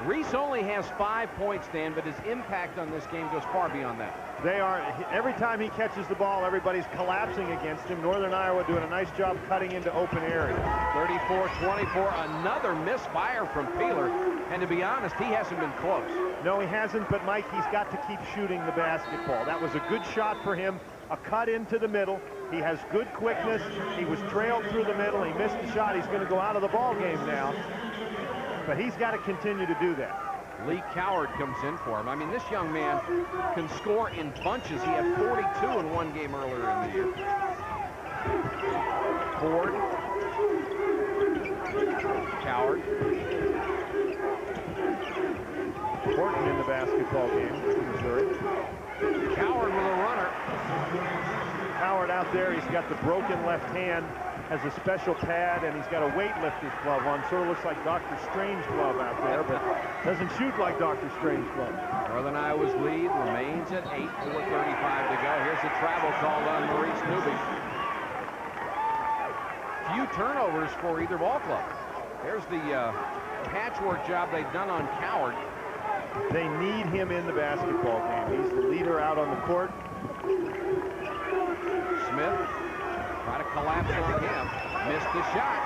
Reese only has 5 points, Dan, but his impact on this game goes far beyond that. They are, every time he catches the ball, everybody's collapsing against him. Northern Iowa doing a nice job cutting into open areas. 34-24, another misfire from Peeler. And to be honest, he hasn't been close. No, he hasn't, but Mike, he's got to keep shooting the basketball. That was a good shot for him. A cut into the middle. He has good quickness. He was trailed through the middle. He missed the shot. He's going to go out of the ball game now. But he's got to continue to do that. Lee Coward comes in for him. I mean, this young man can score in bunches. He had 42 in one game earlier in the year. Ford. Coward. Horton in the basketball game, Missouri. Coward with a runner. Howard out there, he's got the broken left hand, has a special pad, and he's got a weightlifter's glove on. Sort of looks like Dr. Strange glove out there, but doesn't shoot like Dr. Strange glove. Northern Iowa's lead remains at 8, 4:35 to go. Here's the travel called on Maurice Newby. Few turnovers for either ball club. There's the patchwork job they've done on Coward. They need him in the basketball game. He's the leader out on the court. Smith try to collapse on him. Missed the shot.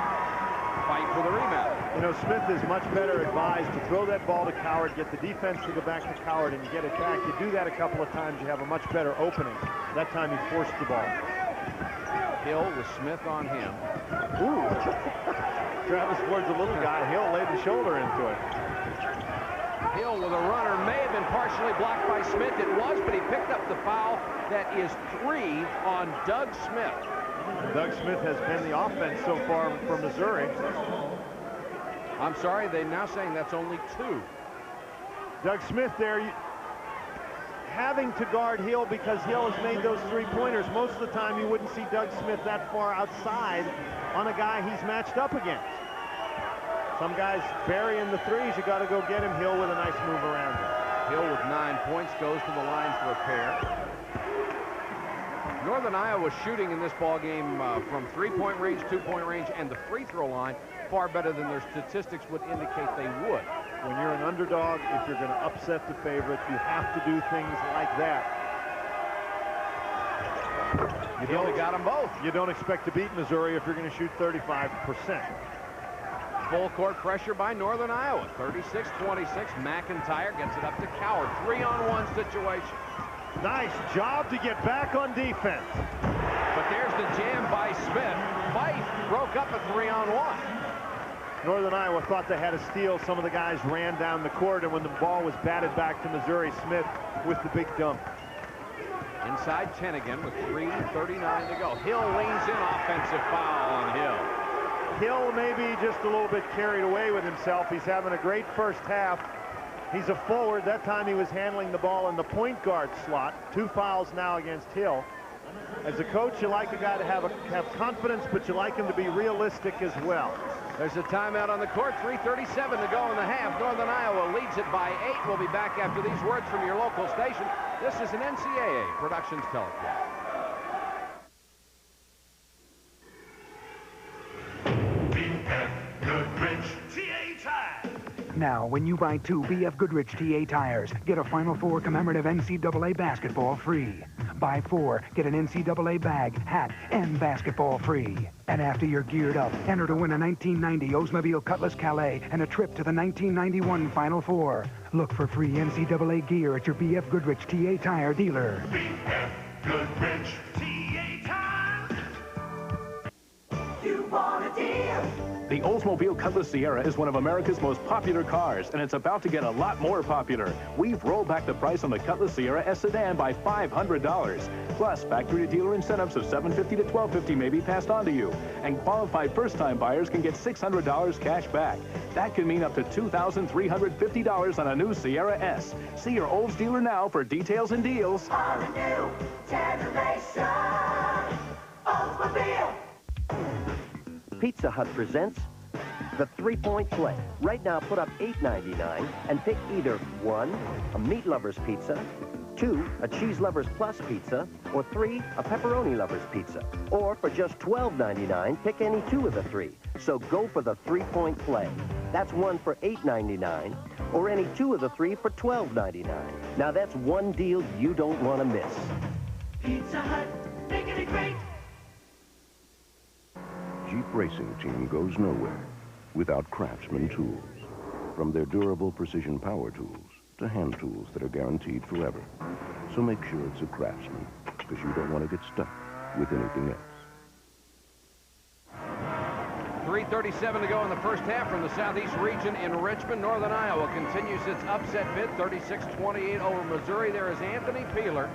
Fight for the rebound. You know, Smith is much better advised to throw that ball to Coward, get the defense to go back to Coward, and get it back. You do that a couple of times, you have a much better opening. That time he forced the ball. Hill with Smith on him. Ooh. Travis Ward's a little guy. Hill laid the shoulder into it. Hill with a runner may have been partially blocked by Smith. It was, but he picked up the foul. That is 3 on Doug Smith. Doug Smith has been the offense so far for Missouri. I'm sorry, they're now saying that's only 2. Doug Smith there having to guard Hill because Hill has made those 3-pointers. Most of the time you wouldn't see Doug Smith that far outside on a guy he's matched up against. Some guys burying the threes, you got to go get him. Hill with a nice move around him. Hill with 9 points goes to the line for a pair. Northern Iowa shooting in this ball game from 3-point range, 2-point range, and the free throw line far better than their statistics would indicate they would. When you're an underdog, if you're going to upset the favorite, you have to do things like that. You only got them both. You don't expect to beat Missouri if you're going to shoot 35%. Full court pressure by Northern Iowa. 36-26. McIntyre gets it up to Coward. 3-on-1 situation. Nice job to get back on defense. But there's the jam by Smith. Fife broke up a 3-on-1. Northern Iowa thought they had a steal. Some of the guys ran down the court, and when the ball was batted back to Missouri, Smith with the big dump. Inside 10 again with 3:39 to go. Hill leans in, offensive foul on Hill. Hill maybe just a little bit carried away with himself. He's having a great first half. He's a forward. That time he was handling the ball in the point guard slot. 2 fouls now against Hill. As a coach, you like a guy to have confidence, but you like him to be realistic as well. There's a timeout on the court. 3:37 to go in the half. Northern Iowa leads it by 8. We'll be back after these words from your local station. This is an NCAA Productions telecast. Goodrich TA Tires. Now, when you buy 2 B.F. Goodrich TA tires, get a Final Four commemorative NCAA basketball free. Buy 4, get an NCAA bag, hat, and basketball free. And after you're geared up, enter to win a 1990 Oldsmobile Cutlass Calais and a trip to the 1991 Final Four. Look for free NCAA gear at your B.F. Goodrich TA tire dealer. B.F. Goodrich TA Tires. You want a deal? The Oldsmobile Cutlass Sierra is one of America's most popular cars, and it's about to get a lot more popular. We've rolled back the price on the Cutlass Sierra S sedan by $500. Plus, factory-to-dealer incentives of $750 to $1,250 may be passed on to you. And qualified first-time buyers can get $600 cash back. That can mean up to $2,350 on a new Sierra S. See your Olds dealer now for details and deals. On a new generation, Oldsmobile. Pizza Hut presents the 3-point play. Right now, put up $8.99 and pick either 1, a meat lover's pizza, 2, a cheese lover's plus pizza, or 3, a pepperoni lover's pizza. Or for just $12.99, pick any 2 of the 3. So go for the 3-point play. That's 1 for $8.99, or any 2 of the 3 for $12.99. Now that's one deal you don't want to miss. Pizza Hut, making it great. Jeep Racing Team goes nowhere without Craftsman tools. From their durable precision power tools to hand tools that are guaranteed forever. So make sure it's a Craftsman, because you don't want to get stuck with anything else. 3:37 to go in the first half from the Southeast region in Richmond. Northern Iowa continues its upset bid, 36-28 over Missouri. There is Anthony Peeler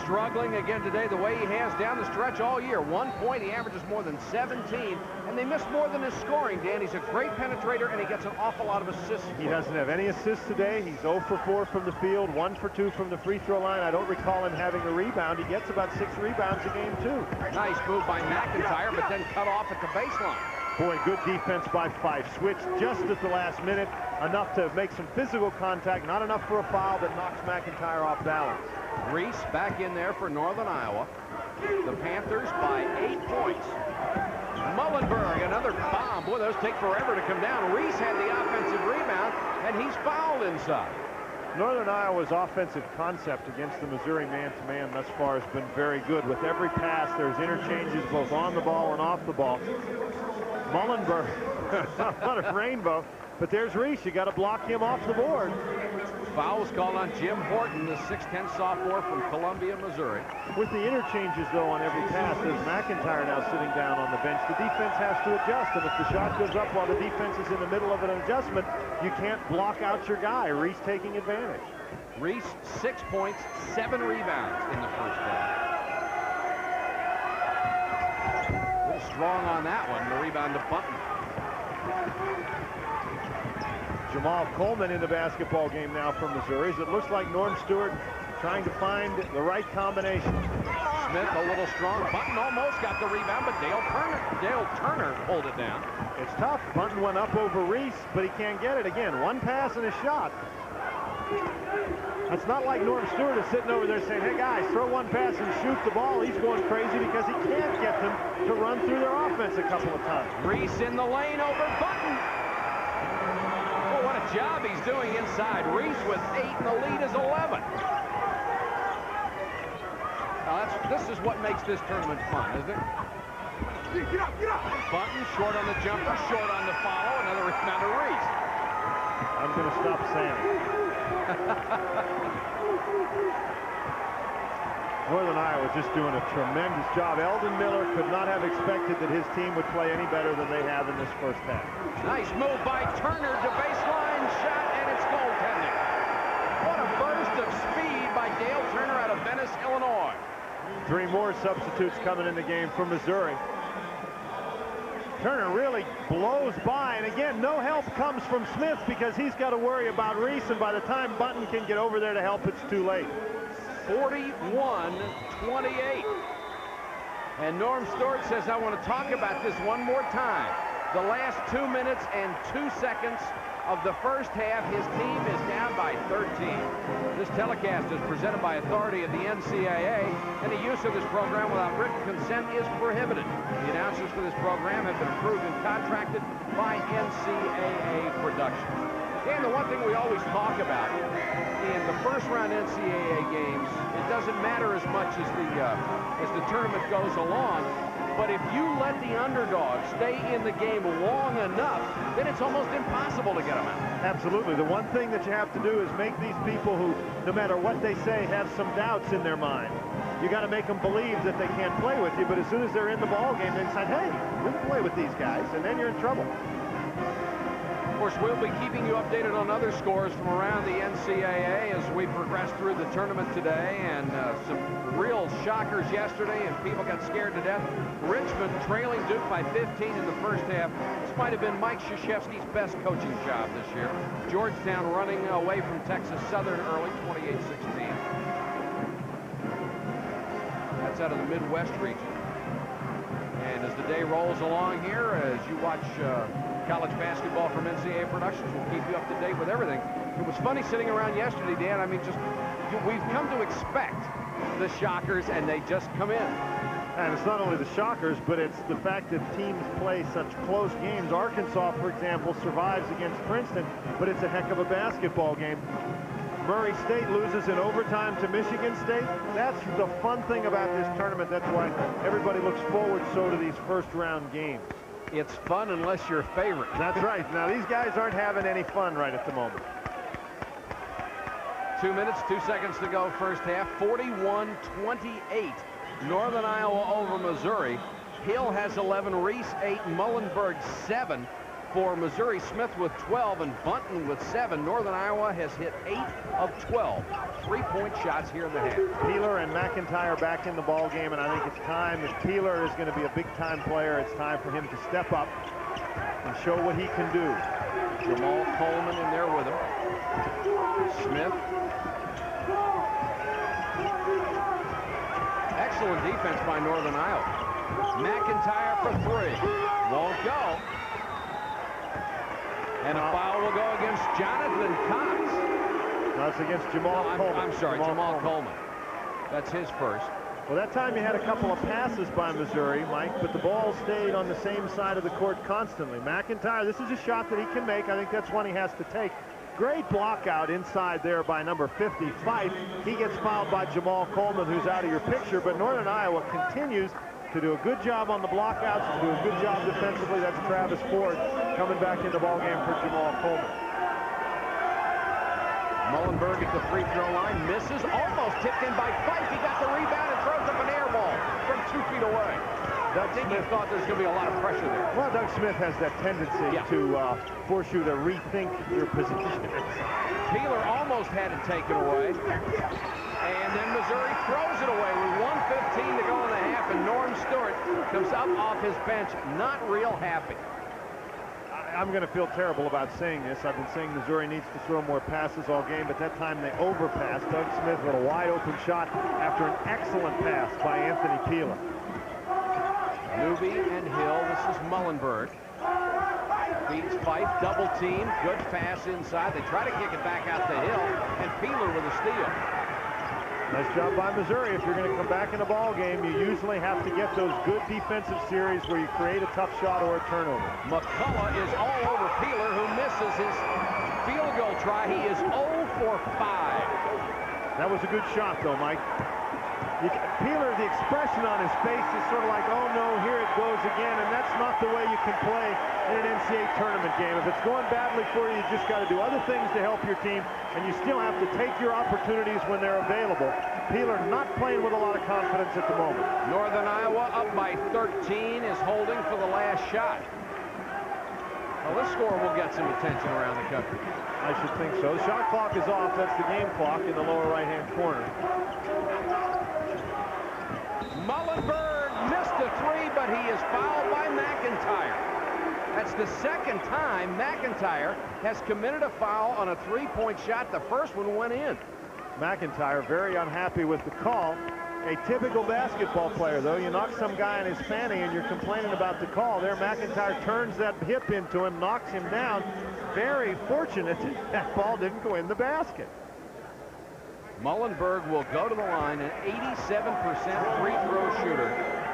struggling again today the way he has down the stretch all year. 1 point, he averages more than 17, and they miss more than his scoring, Dan. He's a great penetrator, and he gets an awful lot of assists. He doesn't have any assists today. He's 0 for 4 from the field, 1 for 2 from the free throw line. I don't recall him having a rebound. He gets about 6 rebounds a game, too. Nice move by McIntyre, but then cut off at the baseline. Boy, good defense by Fife. Switched just at the last minute, enough to make some physical contact, not enough for a foul, but knocks McIntyre off balance. Reese back in there for Northern Iowa. The Panthers by 8 points. Mullenberg, another bomb. Boy, those take forever to come down. Reese had the offensive rebound, and he's fouled inside. Northern Iowa's offensive concept against the Missouri man-to-man thus far has been very good. With every pass, there's interchanges both on the ball and off the ball. Mullenberg, not a rainbow, but there's Reese. You got to block him off the board. Foul was called on Jim Horton, the 6'10 sophomore from Columbia, Missouri. With the interchanges, though, on every pass, there's McIntyre now sitting down on the bench. The defense has to adjust, and if the shot goes up while the defense is in the middle of an adjustment, you can't block out your guy. Reese taking advantage. Reese, 6 points, 7 rebounds in the first half. A little strong on that one, the rebound to Bunton. Jamal Coleman in the basketball game now for Missouri. It looks like Norm Stewart trying to find the right combination. Smith a little strong. Bunton almost got the rebound, but Dale Turner pulled it down. It's tough. Bunton went up over Reese, but he can't get it again. One pass and a shot. It's not like Norm Stewart is sitting over there saying, hey guys, throw one pass and shoot the ball. He's going crazy because he can't get them to run through their offense a couple of times. Reese in the lane over Bunton. Oh, what a job he's doing inside. Reese with 8 and the lead is 11. Now this is what makes this tournament fun, isn't it? Get up, get up. Bunton short on the jumper, short on the follow, another rebound to Reese. I'm going to stop saying it. Northern Iowa just doing a tremendous job. Eldon Miller could not have expected that his team would play any better than they have in this first half. Nice move by Turner to baseline shot, and it's goaltending. What a burst of speed by Dale Turner out of Venice, Illinois. 3 more substitutes coming in the game for Missouri. Turner really blows by, and again, no help comes from Smith because he's got to worry about Reese, and by the time Bunton can get over there to help, it's too late. 41-28. And Norm Stewart says, I want to talk about this one more time. The last 2 minutes and 2 seconds of the first half, his team is down by 13. This telecast is presented by authority of the NCAA. Any use of this program without written consent is prohibited. The announcers for this program have been approved and contracted by NCAA Productions. And the one thing we always talk about in the first round NCAA games, it doesn't matter as much as the tournament goes along. But if you let the underdog stay in the game long enough, then it's almost impossible to get them out. Absolutely. The one thing that you have to do is make these people who, no matter what they say, have some doubts in their mind. You got to make them believe that they can't play with you, but as soon as they're in the ball game, they decide, hey, we can play with these guys, and then you're in trouble. Of course, we'll be keeping you updated on other scores from around the NCAA as we progress through the tournament today, and some real shockers yesterday, and people got scared to death. Richmond trailing Duke by 15 in the first half. This might have been Mike Krzyzewski's best coaching job this year. Georgetown running away from Texas Southern early, 28-16. That's out of the Midwest region. And as the day rolls along here, as you watch college basketball from NCAA Productions, we'll keep you up to date with everything. It was funny sitting around yesterday, Dan. I mean, we've come to expect the shockers, and they just come in. And it's not only the shockers, but it's the fact that teams play such close games. Arkansas, for example, survives against Princeton, but it's a heck of a basketball game. Murray State loses in overtime to Michigan State. That's the fun thing about this tournament. That's why everybody looks forward so to these first-round games. It's fun unless you're a favorite. That's right. Now, these guys aren't having any fun right at the moment. 2 minutes, 2 seconds to go first half. 41-28. Northern Iowa over Missouri. Hill has 11, Reese 8, Mullenberg 7. for Missouri. Smith with 12 and Bunton with 7. Northern Iowa has hit 8 of 12 3-point shots here in the half. Peeler and McIntyre back in the ball game, and I think it's time that Peeler is going to be a big-time player. It's time for him to step up and show what he can do. Jamal Coleman in there with him. Smith. Excellent defense by Northern Iowa. McIntyre for 3. Won't go. And a foul will go against Jonathan Cox. That's against Jamal Coleman. I'm sorry, Jamal Coleman. That's his first. Well, that time you had a couple of passes by Missouri, Mike, but the ball stayed on the same side of the court constantly. McIntyre, this is a shot that he can make. I think that's one he has to take. Great block out inside there by number 50, Fife. He gets fouled by Jamal Coleman, who's out of your picture, but Northern Iowa continues to do a good job on the blockouts, to do a good job defensively. That's Travis Ford coming back in the ballgame for Jamal Coleman. Mullenberg at the free throw line, misses, almost tipped in by Fife. He got the rebound and throws up an air ball from 2 feet away. I think he thought there's going to be a lot of pressure there. Well, Doug Smith has that tendency to force you to rethink your position. Peeler almost had it taken away. And then Missouri throws it away with 1:15 to go in the half, and Norm Stewart comes up off his bench, not real happy. I'm going to feel terrible about saying this. I've been saying Missouri needs to throw more passes all game, but that time they overpassed. Doug Smith with a wide-open shot after an excellent pass by Anthony Peeler. Newby and Hill. This is Mullenberg. Beats Fife, double team. Good pass inside. They try to kick it back out to Hill, and Peeler with a steal. Nice job by Missouri. If you're going to come back in a ball game, you usually have to get those good defensive series where you create a tough shot or a turnover. McCullough is all over Peeler, who misses his field goal try. He is 0 for 5. That was a good shot, though, Mike. Peeler, the expression on his face is sort of like, oh no, here it goes again, and that's not the way you can play in an NCAA tournament game. If it's going badly for you, you just got to do other things to help your team, and you still have to take your opportunities when they're available. Peeler not playing with a lot of confidence at the moment. Northern Iowa up by 13 is holding for the last shot. Well, this score will get some attention around the country. I should think so. The shot clock is off. That's the game clock in the lower right-hand corner. Mullenberg missed a 3, but he is fouled by McIntyre. That's the second time McIntyre has committed a foul on a 3-point shot. The first one went in. McIntyre very unhappy with the call. A typical basketball player, though. You knock some guy on his fanny and you're complaining about the call. There, McIntyre turns that hip into him, knocks him down. Very fortunate that ball didn't go in the basket. Mullenberg will go to the line, an 87% free throw shooter,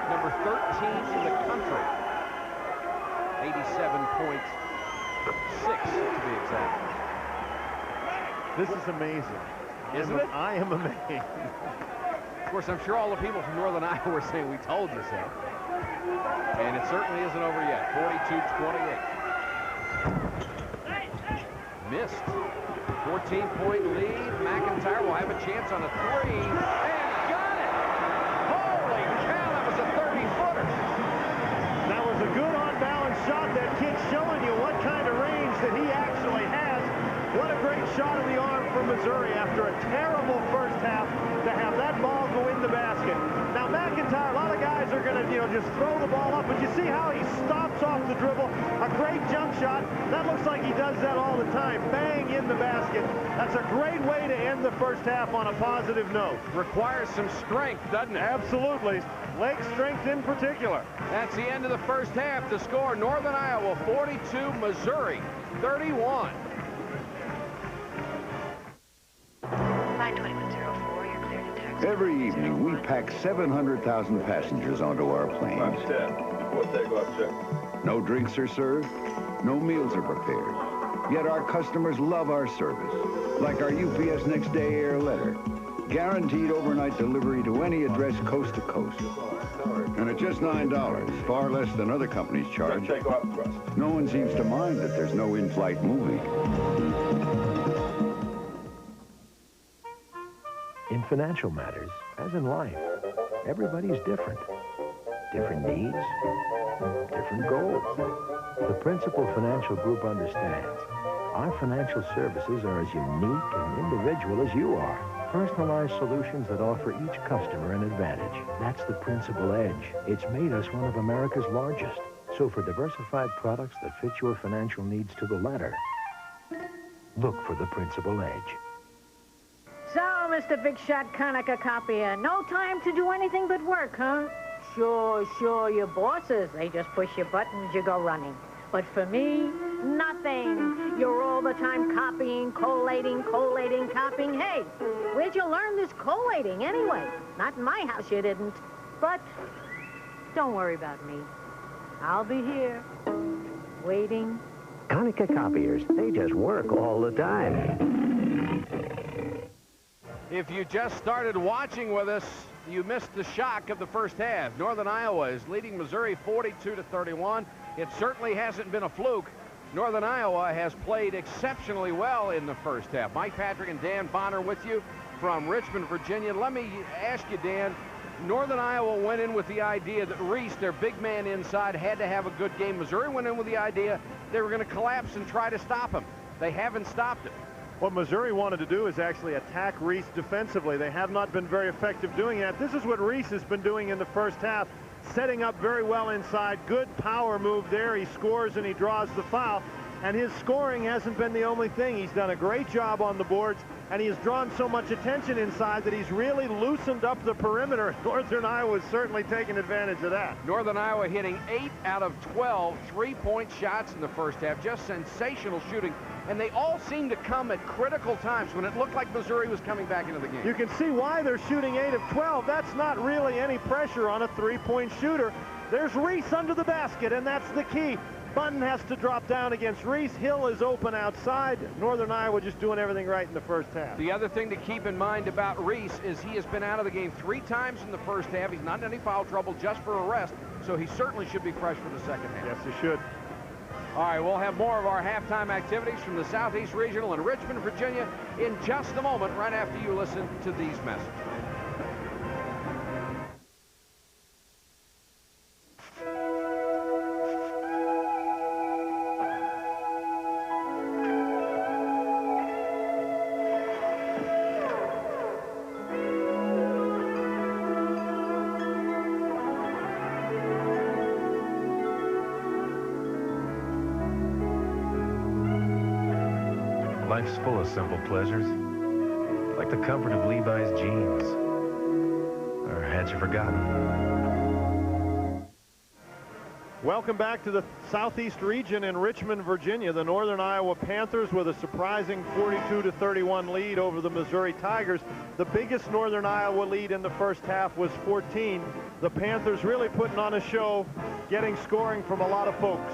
number 13 in the country. 87.6 to be exact. This is amazing. Isn't it? I am amazed. Of course, I'm sure all the people from Northern Iowa were saying, we told you so. And it certainly isn't over yet. 42-28. Missed. 14-point lead. McIntyre will have a chance on a 3. And got it! Holy cow, that was a 30-footer. That was a good on-balance shot. That kid's showing you what kind of range that he actually has. What a great shot in the arm for Missouri after a terrible first half to have that ball go in the basket. Now McIntyre, a lot of guys are going to, just throw the ball up, but you see how he stops off the dribble. A great jump shot. That looks like he does that all the time. Bang in the basket. That's a great way to end the first half on a positive note. Requires some strength, doesn't it? Absolutely. Leg strength in particular. That's the end of the first half. The score, Northern Iowa 42, Missouri 31. Every evening, we pack 700,000 passengers onto our planes. No drinks are served, no meals are prepared. Yet our customers love our service, like our UPS Next Day Air letter. Guaranteed overnight delivery to any address coast to coast. And at just $9, far less than other companies charge, no one seems to mind that there's no in-flight movie. In financial matters, as in life, everybody's different. Different needs, different goals. The Principal Financial Group understands. Our financial services are as unique and individual as you are. Personalized solutions that offer each customer an advantage. That's the Principal Edge. It's made us one of America's largest. So for diversified products that fit your financial needs to the letter, look for the Principal Edge. So, Mr. Big Shot Konica Copier, no time to do anything but work, huh? Sure, your bosses, they just push your buttons, you go running. But for me, nothing. You're all the time copying, collating, copying. Hey, where'd you learn this collating anyway? Not in my house, you didn't. But don't worry about me. I'll be here, waiting. Konica Copiers, they just work all the time. If you just started watching with us, you missed the shock of the first half. Northern Iowa is leading Missouri 42-31. It certainly hasn't been a fluke. Northern Iowa has played exceptionally well in the first half. Mike Patrick and Dan Bonner with you from Richmond, Virginia. Let me ask you, Dan, Northern Iowa went in with the idea that Reese, their big man inside, had to have a good game. Missouri went in with the idea they were going to collapse and try to stop him. They haven't stopped him. What Missouri wanted to do is actually attack Reese defensively. They have not been very effective doing that. This is what Reese has been doing in the first half, setting up very well inside. Good power move there. He scores and he draws the foul. And his scoring hasn't been the only thing. He's done a great job on the boards, and he has drawn so much attention inside that he's really loosened up the perimeter. Northern Iowa has certainly taken advantage of that. Northern Iowa hitting 8 out of 12 three-point shots in the first half. Just sensational shooting. And they all seem to come at critical times when it looked like Missouri was coming back into the game. You can see why they're shooting 8 of 12. That's not really any pressure on a three-point shooter. There's Reese under the basket, and that's the key. Bunton has to drop down against Reese. Hill is open outside. Northern Iowa just doing everything right in the first half. The other thing to keep in mind about Reese is he has been out of the game 3 times in the first half. He's not in any foul trouble, just for a rest, so he certainly should be fresh for the second half. Yes, he should. All right, we'll have more of our halftime activities from the Southeast Regional in Richmond, Virginia in just a moment, right after you listen to these messages. Life's full of simple pleasures, like the comfort of Levi's jeans. Or had you forgotten? Welcome back to the Southeast region in Richmond, Virginia. The Northern Iowa Panthers with a surprising 42-31 lead over the Missouri Tigers. The biggest Northern Iowa lead in the first half was 14. The Panthers really putting on a show, getting scoring from a lot of folks.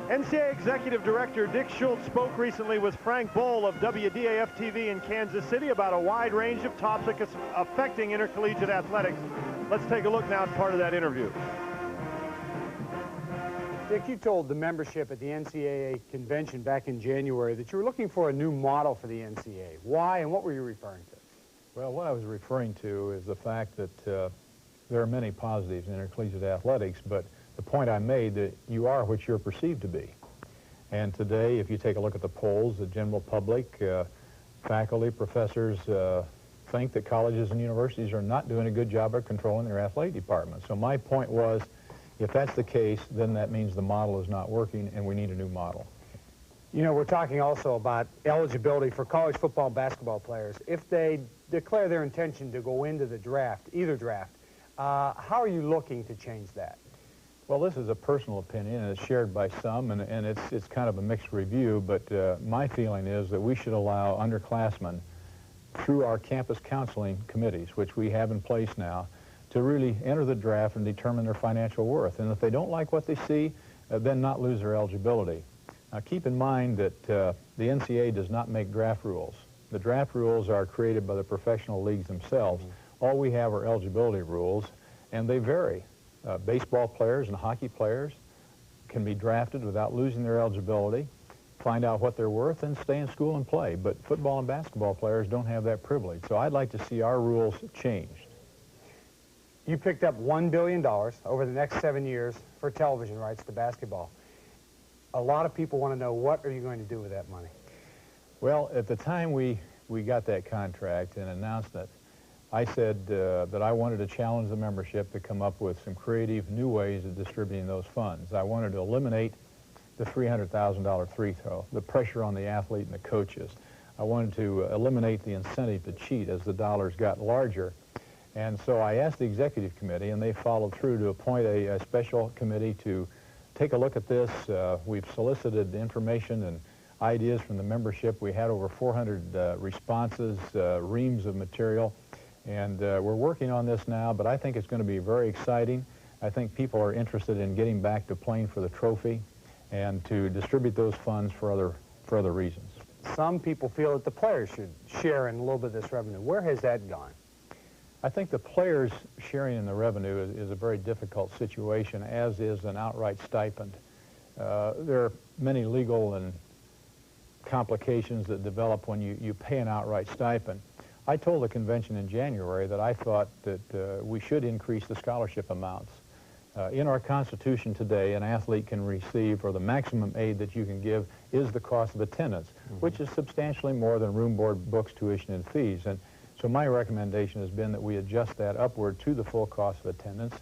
NCAA Executive Director Dick Schultz spoke recently with Frank Bowl of WDAF-TV in Kansas City about a wide range of topics affecting intercollegiate athletics. Let's take a look now at part of that interview. Dick, you told the membership at the NCAA convention back in January that you were looking for a new model for the NCAA. Why, and what were you referring to? Well, what I was referring to is the fact that there are many positives in intercollegiate athletics, but the point I made that you are what you're perceived to be. And today, if you take a look at the polls, the general public, faculty, professors think that colleges and universities are not doing a good job of controlling their athletic department. So my point was, if that's the case, then that means the model is not working and we need a new model. You know, we're talking also about eligibility for college football and basketball players. If they declare their intention to go into the draft, either draft, how are you looking to change that? Well, this is a personal opinion, and it's shared by some, and it's kind of a mixed review, but my feeling is that we should allow underclassmen, through our campus counseling committees, which we have in place now, to really enter the draft and determine their financial worth. And if they don't like what they see, then not lose their eligibility. Now, keep in mind that the NCAA does not make draft rules. The draft rules are created by the professional leagues themselves. All we have are eligibility rules, and they vary. Baseball players and hockey players can be drafted without losing their eligibility, find out what they're worth, and stay in school and play. But football and basketball players don't have that privilege. So I'd like to see our rules changed. You picked up $1 billion over the next 7 years for television rights to basketball. A lot of people want to know, what are you going to do with that money? Well, at the time we got that contract and announced it, I said that I wanted to challenge the membership to come up with some creative new ways of distributing those funds. I wanted to eliminate the $300,000 free throw, the pressure on the athlete and the coaches. I wanted to eliminate the incentive to cheat as the dollars got larger. And so I asked the executive committee, and they followed through to appoint a special committee to take a look at this. We've solicited information and ideas from the membership. We had over 400 responses, reams of material, and we're working on this now, but I think it's going to be very exciting. I think people are interested in getting back to playing for the trophy and to distribute those funds for other reasons. Some people feel that the players should share in a little bit of this revenue. Where has that gone? I think the players sharing in the revenue is a very difficult situation, as is an outright stipend. There are many legal and complications that develop when you pay an outright stipend. I told the convention in January that I thought that we should increase the scholarship amounts. In our Constitution today, an athlete can receive, or the maximum aid that you can give, is the cost of attendance, which is substantially more than room, board, books, tuition, and fees. And so my recommendation has been that we adjust that upward to the full cost of attendance,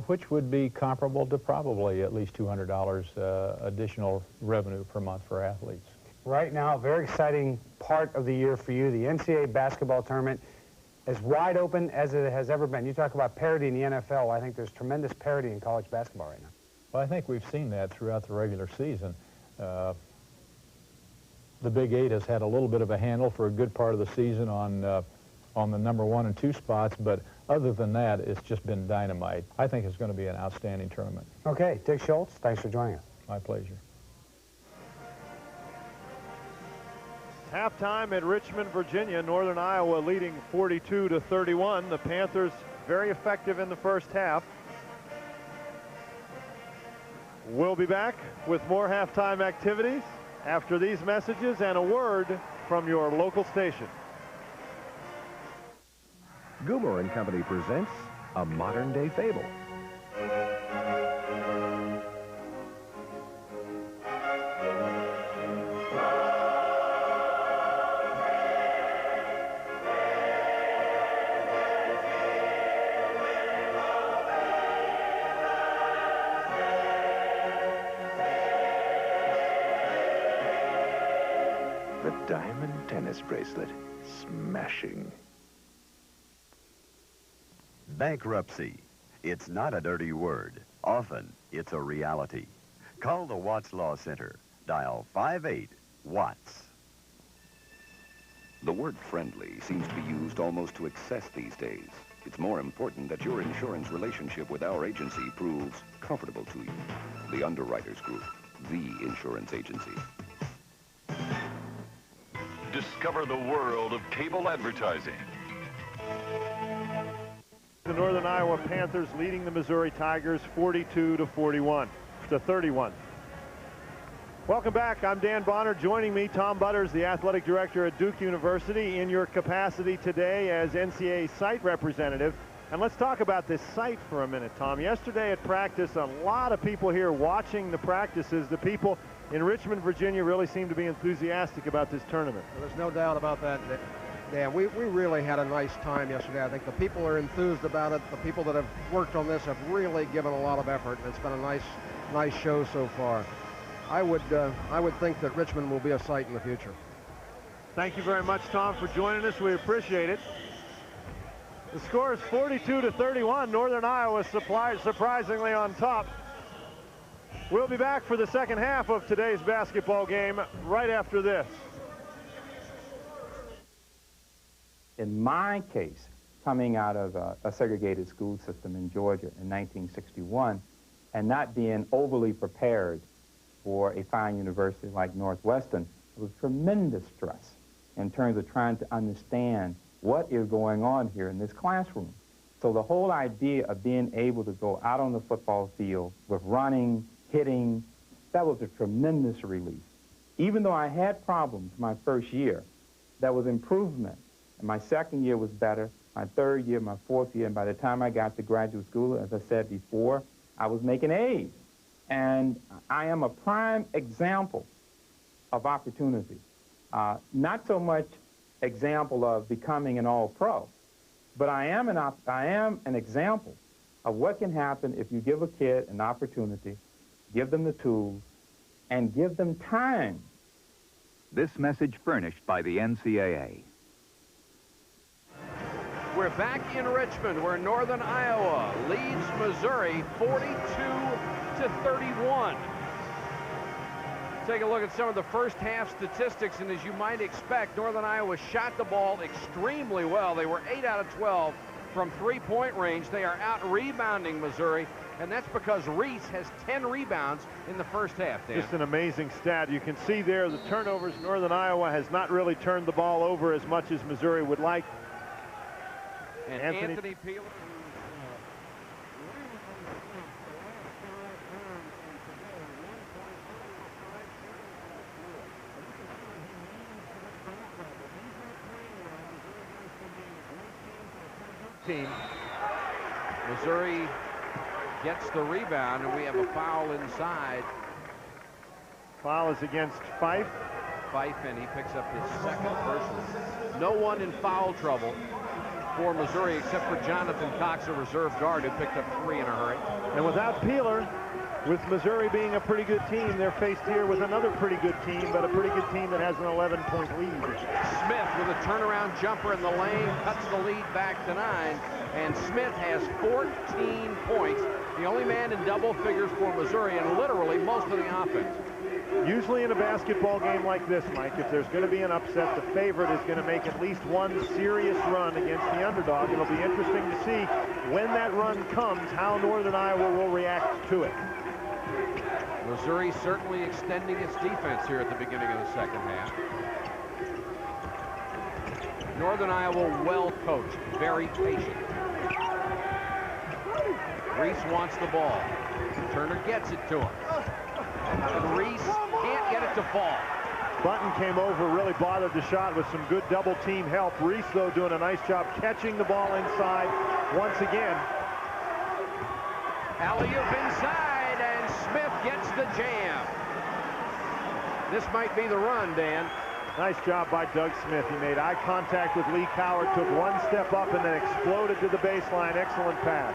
which would be comparable to probably at least $200 additional revenue per month for athletes. Right now, a very exciting part of the year for you, the NCAA basketball tournament, as wide open as it has ever been. You talk about parity in the NFL. I think there's tremendous parity in college basketball right now. Well, I think we've seen that throughout the regular season. The Big Eight has had a little bit of a handle for a good part of the season on the number 1 and 2 spots, but other than that, it's just been dynamite. I think it's going to be an outstanding tournament. Okay, Dick Schultz, thanks for joining us. My pleasure. Halftime at Richmond, Virginia. Northern Iowa leading 42-31. The Panthers very effective in the first half. We'll be back with more halftime activities after these messages and a word from your local station. Goomer & Company presents A Modern-Day Fable. The diamond tennis bracelet. Smashing. Bankruptcy. It's not a dirty word. Often, it's a reality. Call the Watts Law Center. Dial 58-WATTS. The word friendly seems to be used almost to excess these days. It's more important that your insurance relationship with our agency proves comfortable to you. The Underwriters Group, the insurance agency. Discover the world of cable advertising. The Northern Iowa Panthers leading the Missouri Tigers 42-31 to 31. Welcome back. I'm Dan Bonner. Joining me, Tom Butters, the athletic director at Duke University, in your capacity today as NCAA site representative. And let's talk about this site for a minute, Tom. Yesterday at practice, a lot of people here watching the practices. The people in Richmond, Virginia really seem to be enthusiastic about this tournament. Well, there's no doubt about that, Dan. We really had a nice time yesterday. I think the people are enthused about it. The people that have worked on this have really given a lot of effort. It's been a nice show so far. I would think that Richmond will be a site in the future. Thank you very much, Tom, for joining us. We appreciate it. The score is 42-31. Northern Iowa surprisingly on top. We'll be back for the second half of today's basketball game right after this. In my case, coming out of a segregated school system in Georgia in 1961 and not being overly prepared for a fine university like Northwestern, it was tremendous stress in terms of trying to understand what is going on here in this classroom. So the whole idea of being able to go out on the football field with running, hitting, that was a tremendous relief. Even though I had problems my first year, that was improvement. And my second year was better, my third year, my fourth year, and by the time I got to graduate school, as I said before, I was making A's. And I am a prime example of opportunity. Not so much example of becoming an all-pro, but I am an example of what can happen if you give a kid an opportunity, give them the tools, and give them time. This message furnished by the NCAA. We're back in Richmond, where Northern Iowa leads Missouri 42-31. Take a look at some of the first half statistics, and as you might expect, Northern Iowa shot the ball extremely well. They were 8 out of 12 from three-point range. They are out-rebounding Missouri, and that's because Reese has 10 rebounds in the first half, Dan. Just an amazing stat. You can see there the turnovers. Northern Iowa has not really turned the ball over as much as Missouri would like. And Anthony Peeler. Team. Missouri gets the rebound, and we have a foul inside. Foul is against Fife. Fife, and he picks up his second personal. No one in foul trouble for Missouri except for Jonathan Cox, a reserve guard, who picked up 3 in a hurry. And without Peeler, with Missouri being a pretty good team, they're faced here with another pretty good team, but a pretty good team that has an 11-point lead. Smith with a turnaround jumper in the lane, cuts the lead back to 9, and Smith has 14 points. The only man in double figures for Missouri, and literally most of the offense. Usually in a basketball game like this, Mike, if there's going to be an upset, the favorite is going to make at least one serious run against the underdog. It'll be interesting to see when that run comes, how Northern Iowa will react to it. Missouri certainly extending its defense here at the beginning of the second half. Northern Iowa well coached, very patient. Reese wants the ball. Turner gets it to him. And Reese can't get it to fall. Button came over, really bothered the shot with some good double team help. Reese, though, doing a nice job catching the ball inside once again. Alley-oop inside, and Smith gets the jam. This might be the run, Dan. Nice job by Doug Smith. He made eye contact with Lee Coward, took one step up, and then exploded to the baseline. Excellent pass.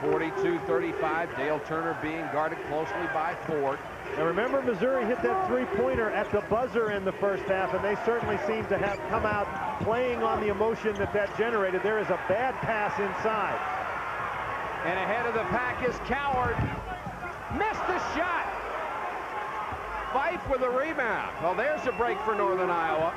42-35, Dale Turner being guarded closely by Ford. Now remember, Missouri hit that three-pointer at the buzzer in the first half, and they certainly seem to have come out playing on the emotion that generated. There is a bad pass inside. And ahead of the pack is Coward. Missed the shot. Fife with a rebound. Well, there's a break for Northern Iowa.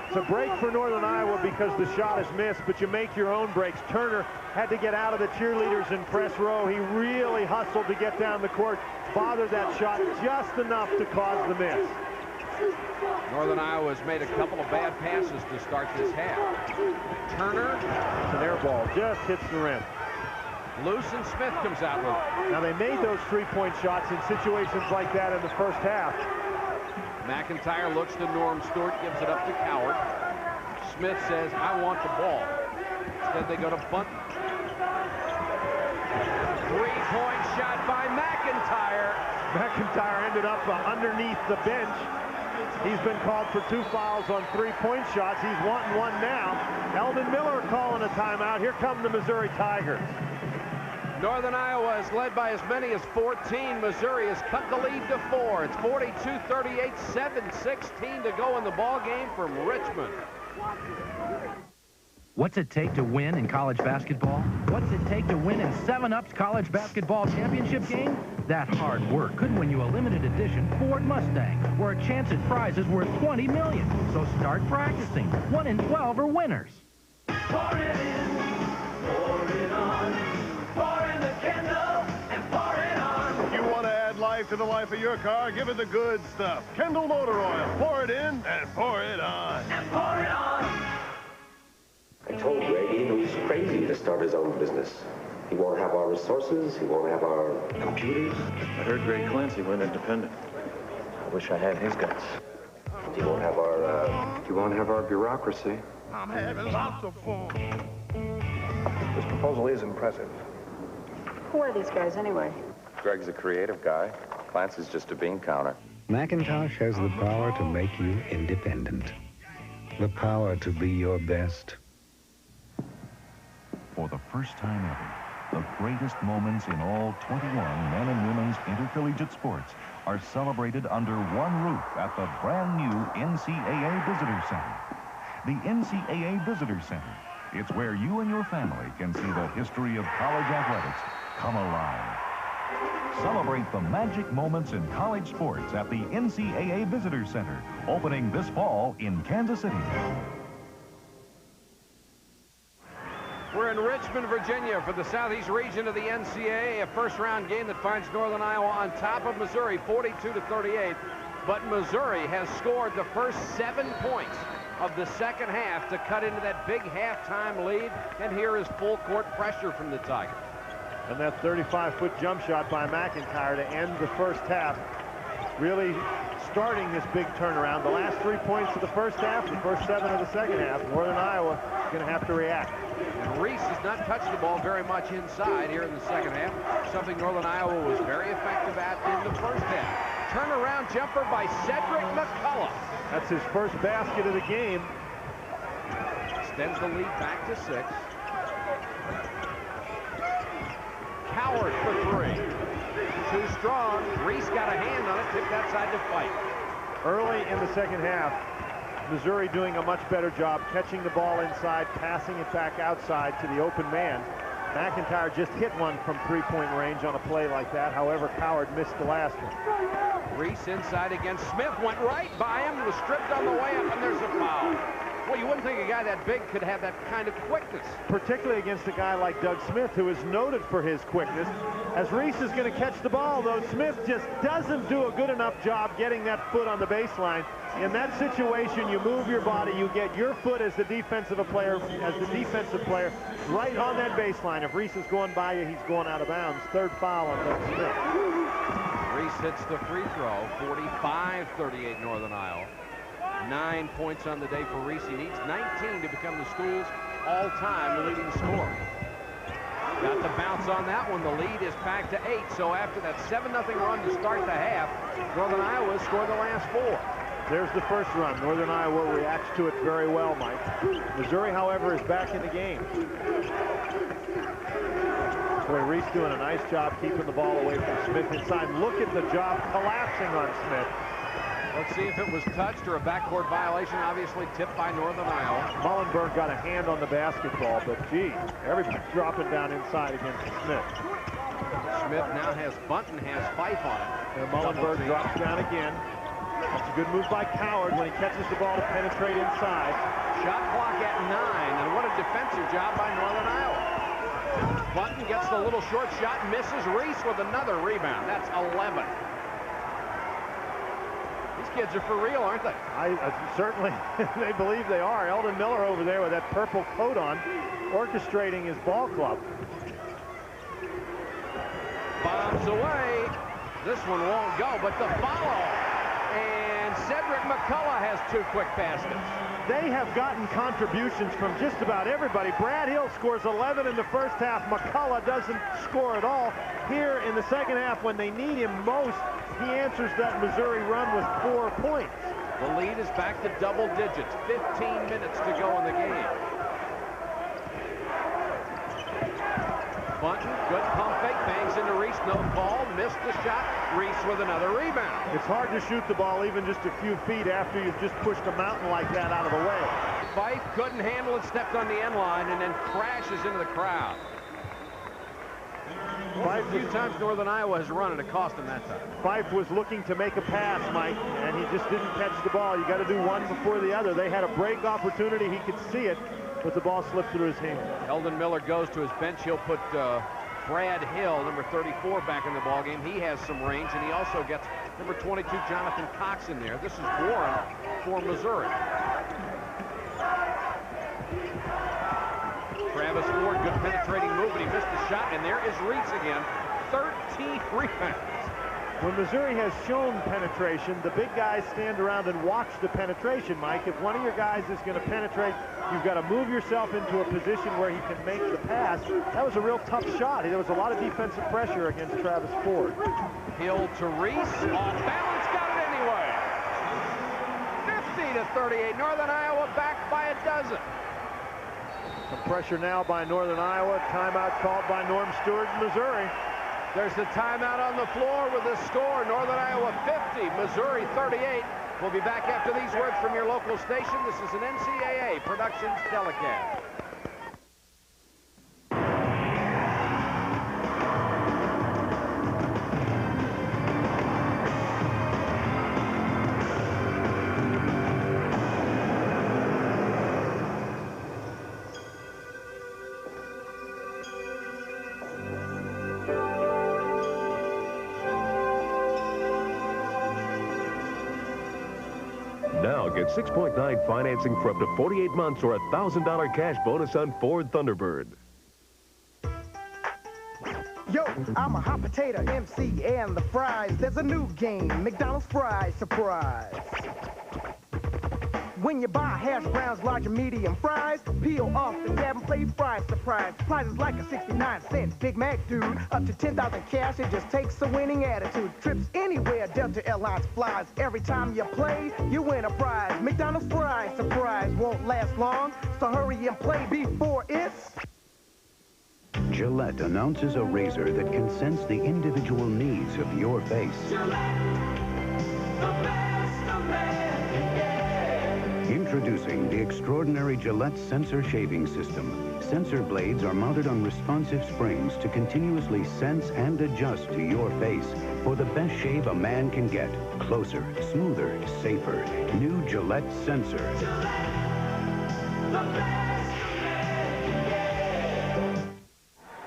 It's a break for Northern Iowa because the shot is missed, but you make your own breaks. Turner had to get out of the cheerleaders in press row. He really hustled to get down the court, bothered that shot just enough to cause the miss. Northern Iowa has made a couple of bad passes to start this half. Turner. It's an air ball, just hits the rim. Loose, and Smith comes out with it. Now they made those three-point shots in situations like that in the first half. McIntyre looks to Norm Stewart, gives it up to Coward. Smith says, I want the ball. Instead they go to Bunton. Three-point shot by McIntyre. McIntyre ended up underneath the bench. He's been called for 2 fouls on three-point shots. He's wanting one now. Eldon Miller calling a timeout. Here come the Missouri Tigers. Northern Iowa is led by as many as 14. Missouri has cut the lead to 4. It's 42-38, 7:16 to go in the ball game from Richmond. What's it take to win in college basketball? What's it take to win in 7-Up's college basketball championship game? That hard work could win you a limited edition Ford Mustang, or a chance at prizes worth $20 million. So start practicing. 1 in 12 are winners. Pour it in, pour it on, pour in the Kendall and pour it on. You want to add life to the life of your car? Give it the good stuff. Kendall Motor Oil. Pour it in and pour it on. And pour it on. I told Greg he was crazy to start his own business. He won't have our resources. He won't have our computers. I heard Greg Clancy went independent. I wish I had his guts. He won't have our bureaucracy. I'm having lots of fun. This proposal is impressive. Who are these guys, anyway? Greg's a creative guy. Clancy's just a bean counter. McIntosh has the power to make you independent. The power to be your best. For the first time ever, the greatest moments in all 21 men and women's intercollegiate sports are celebrated under one roof at the brand new NCAA Visitor Center. The NCAA Visitor Center. It's where you and your family can see the history of college athletics come alive. Celebrate the magic moments in college sports at the NCAA Visitor Center, opening this fall in Kansas City. We're in Richmond, Virginia for the Southeast region of the NCAA, a first-round game that finds Northern Iowa on top of Missouri, 42-38. But Missouri has scored the first 7 points of the second half to cut into that big halftime lead, and here is full-court pressure from the Tigers. And that 35-foot jump shot by McIntyre to end the first half, really starting this big turnaround. The last 3 points of the first half, the first 7 of the second half. Northern Iowa is going to have to react. And Reese has not touched the ball very much inside here in the second half, something Northern Iowa was very effective at in the first half. Turnaround jumper by Cedric McCullough. That's his first basket of the game. Extends the lead back to 6. Coward for 3. Too strong. Reese got a hand on it, tipped that side to fight. Early in the second half, Missouri doing a much better job catching the ball inside, passing it back outside to the open man. McIntyre just hit one from three-point range on a play like that. However, Coward missed the last one. Reese inside against Smith, went right by him, was stripped on the way up, and there's a foul. Well, you wouldn't think a guy that big could have that kind of quickness. Particularly against a guy like Doug Smith, who is noted for his quickness. As Reese is going to catch the ball, though, Smith just doesn't do a good enough job getting that foot on the baseline. In that situation, you move your body, you get your foot as the defensive player, right on that baseline. If Reese is going by you, he's going out of bounds. Third foul on Doug Smith. Reese hits the free throw, 45-38 Northern Iowa. 9 points on the day for Reese. He needs 19 to become the school's all-time leading scorer. Got the bounce on that one. The lead is back to 8. So after that 7-0 run to start the half, Northern Iowa scored the last 4. There's the first run. Northern Iowa reacts to it very well, Mike. Missouri, however, is back in the game. Boy, Reese doing a nice job keeping the ball away from Smith inside. Look at the job collapsing on Smith. Let's see if it was touched or a backcourt violation. Obviously tipped by Northern Iowa. Mullenberg got a hand on the basketball, but gee, everybody's dropping down inside against Smith. Smith now has Bunton, has Fife on it. And Mullenberg drops down again. That's a good move by Coward when he catches the ball to penetrate inside. Shot clock at 9, and what a defensive job by Northern Iowa. Bunton gets the little short shot, misses. Reese with another rebound. That's 11. These kids are for real, aren't they? Certainly, they believe they are. Eldon Miller over there with that purple coat on, orchestrating his ball club. Bombs away. This one won't go, but the follow. And Cedric McCullough has 2 quick baskets. They have gotten contributions from just about everybody. Brad Hill scores 11 in the first half. McCullough doesn't score at all. Here in the second half, when they need him most, he answers that Missouri run with 4 points. The lead is back to double digits. 15 minutes to go in the game. Bunton, good pump fake, bangs into Reese, no call, missed the shot. Reese with another rebound. It's hard to shoot the ball even just a few feet after you've just pushed a mountain like that out of the way. Fife couldn't handle it, stepped on the end line, and then crashes into the crowd. A few times Northern Iowa has run, and it cost him that time. Fife was looking to make a pass, Mike, and he just didn't catch the ball. You got to do one before the other. They had a break opportunity. He could see it, but the ball slipped through his hand. Eldon Miller goes to his bench. He'll put Brad Hill, number 34, back in the ballgame. He has some range, and he also gets number 22, Jonathan Cox, in there. This is Warren for Missouri. Travis Ford, good penetrating move, and he missed the shot, and there is Reese again. 13 rebounds. When Missouri has shown penetration, the big guys stand around and watch the penetration, Mike. If one of your guys is going to penetrate, you've got to move yourself into a position where he can make the pass. That was a real tough shot. There was a lot of defensive pressure against Travis Ford. Hill to Reese, off balance, got it anyway. 50-38, Northern Iowa back by a dozen. Some pressure now by Northern Iowa. Timeout called by Norm Stewart in Missouri. There's the timeout on the floor with the score. Northern Iowa 50, Missouri 38. We'll be back after these words from your local station. This is an NCAA Productions telecast. Now get 6.9 financing for up to 48 months or a $1,000 cash bonus on Ford Thunderbird. Yo, I'm a hot potato MC and the fries. There's a new game, McDonald's Fries Surprise. When you buy hash browns, large and medium fries, peel off the dab and play Fries Surprise. Prizes like a 69-cent Big Mac, dude. Up to 10,000 cash, it just takes a winning attitude. Trips anywhere, Delta Airlines flies. Every time you play, you win a prize. McDonald's Fries Surprise won't last long, so hurry and play before it's... Gillette announces a razor that can sense the individual needs of your face. Introducing the extraordinary Gillette Sensor Shaving System. Sensor blades are mounted on responsive springs to continuously sense and adjust to your face for the best shave a man can get. Closer, smoother, safer. New Gillette Sensor. Gillette,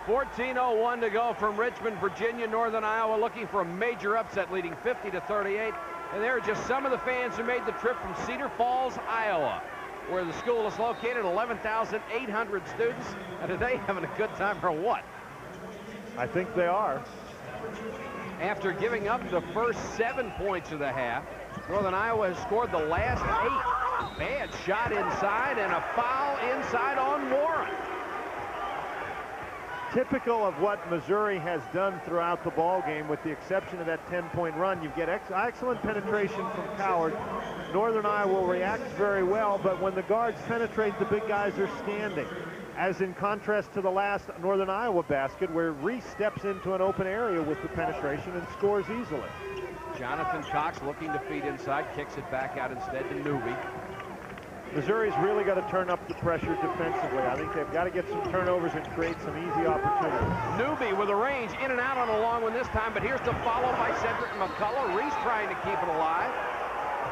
14:01 to go from Richmond, Virginia. Northern Iowa looking for a major upset, leading 50-38. And there are just some of the fans who made the trip from Cedar Falls, Iowa, where the school is located, 11,800 students. And are they having a good time or what? I think they are. After giving up the first 7 points of the half, Northern Iowa has scored the last 8. Bad shot inside and a foul inside on Warren. Typical of what Missouri has done throughout the ball game, with the exception of that 10-point run. You get excellent penetration from Coward. Northern Iowa reacts very well, but when the guards penetrate, the big guys are standing. As in contrast to the last Northern Iowa basket, where Reese steps into an open area with the penetration and scores easily. Jonathan Cox looking to feed inside, kicks it back out instead to Newby. Missouri's really got to turn up the pressure defensively. I think they've got to get some turnovers and create some easy opportunities. Newby with a range, in and out on a long one this time, but here's the follow by Cedric McCullough. Reese trying to keep it alive,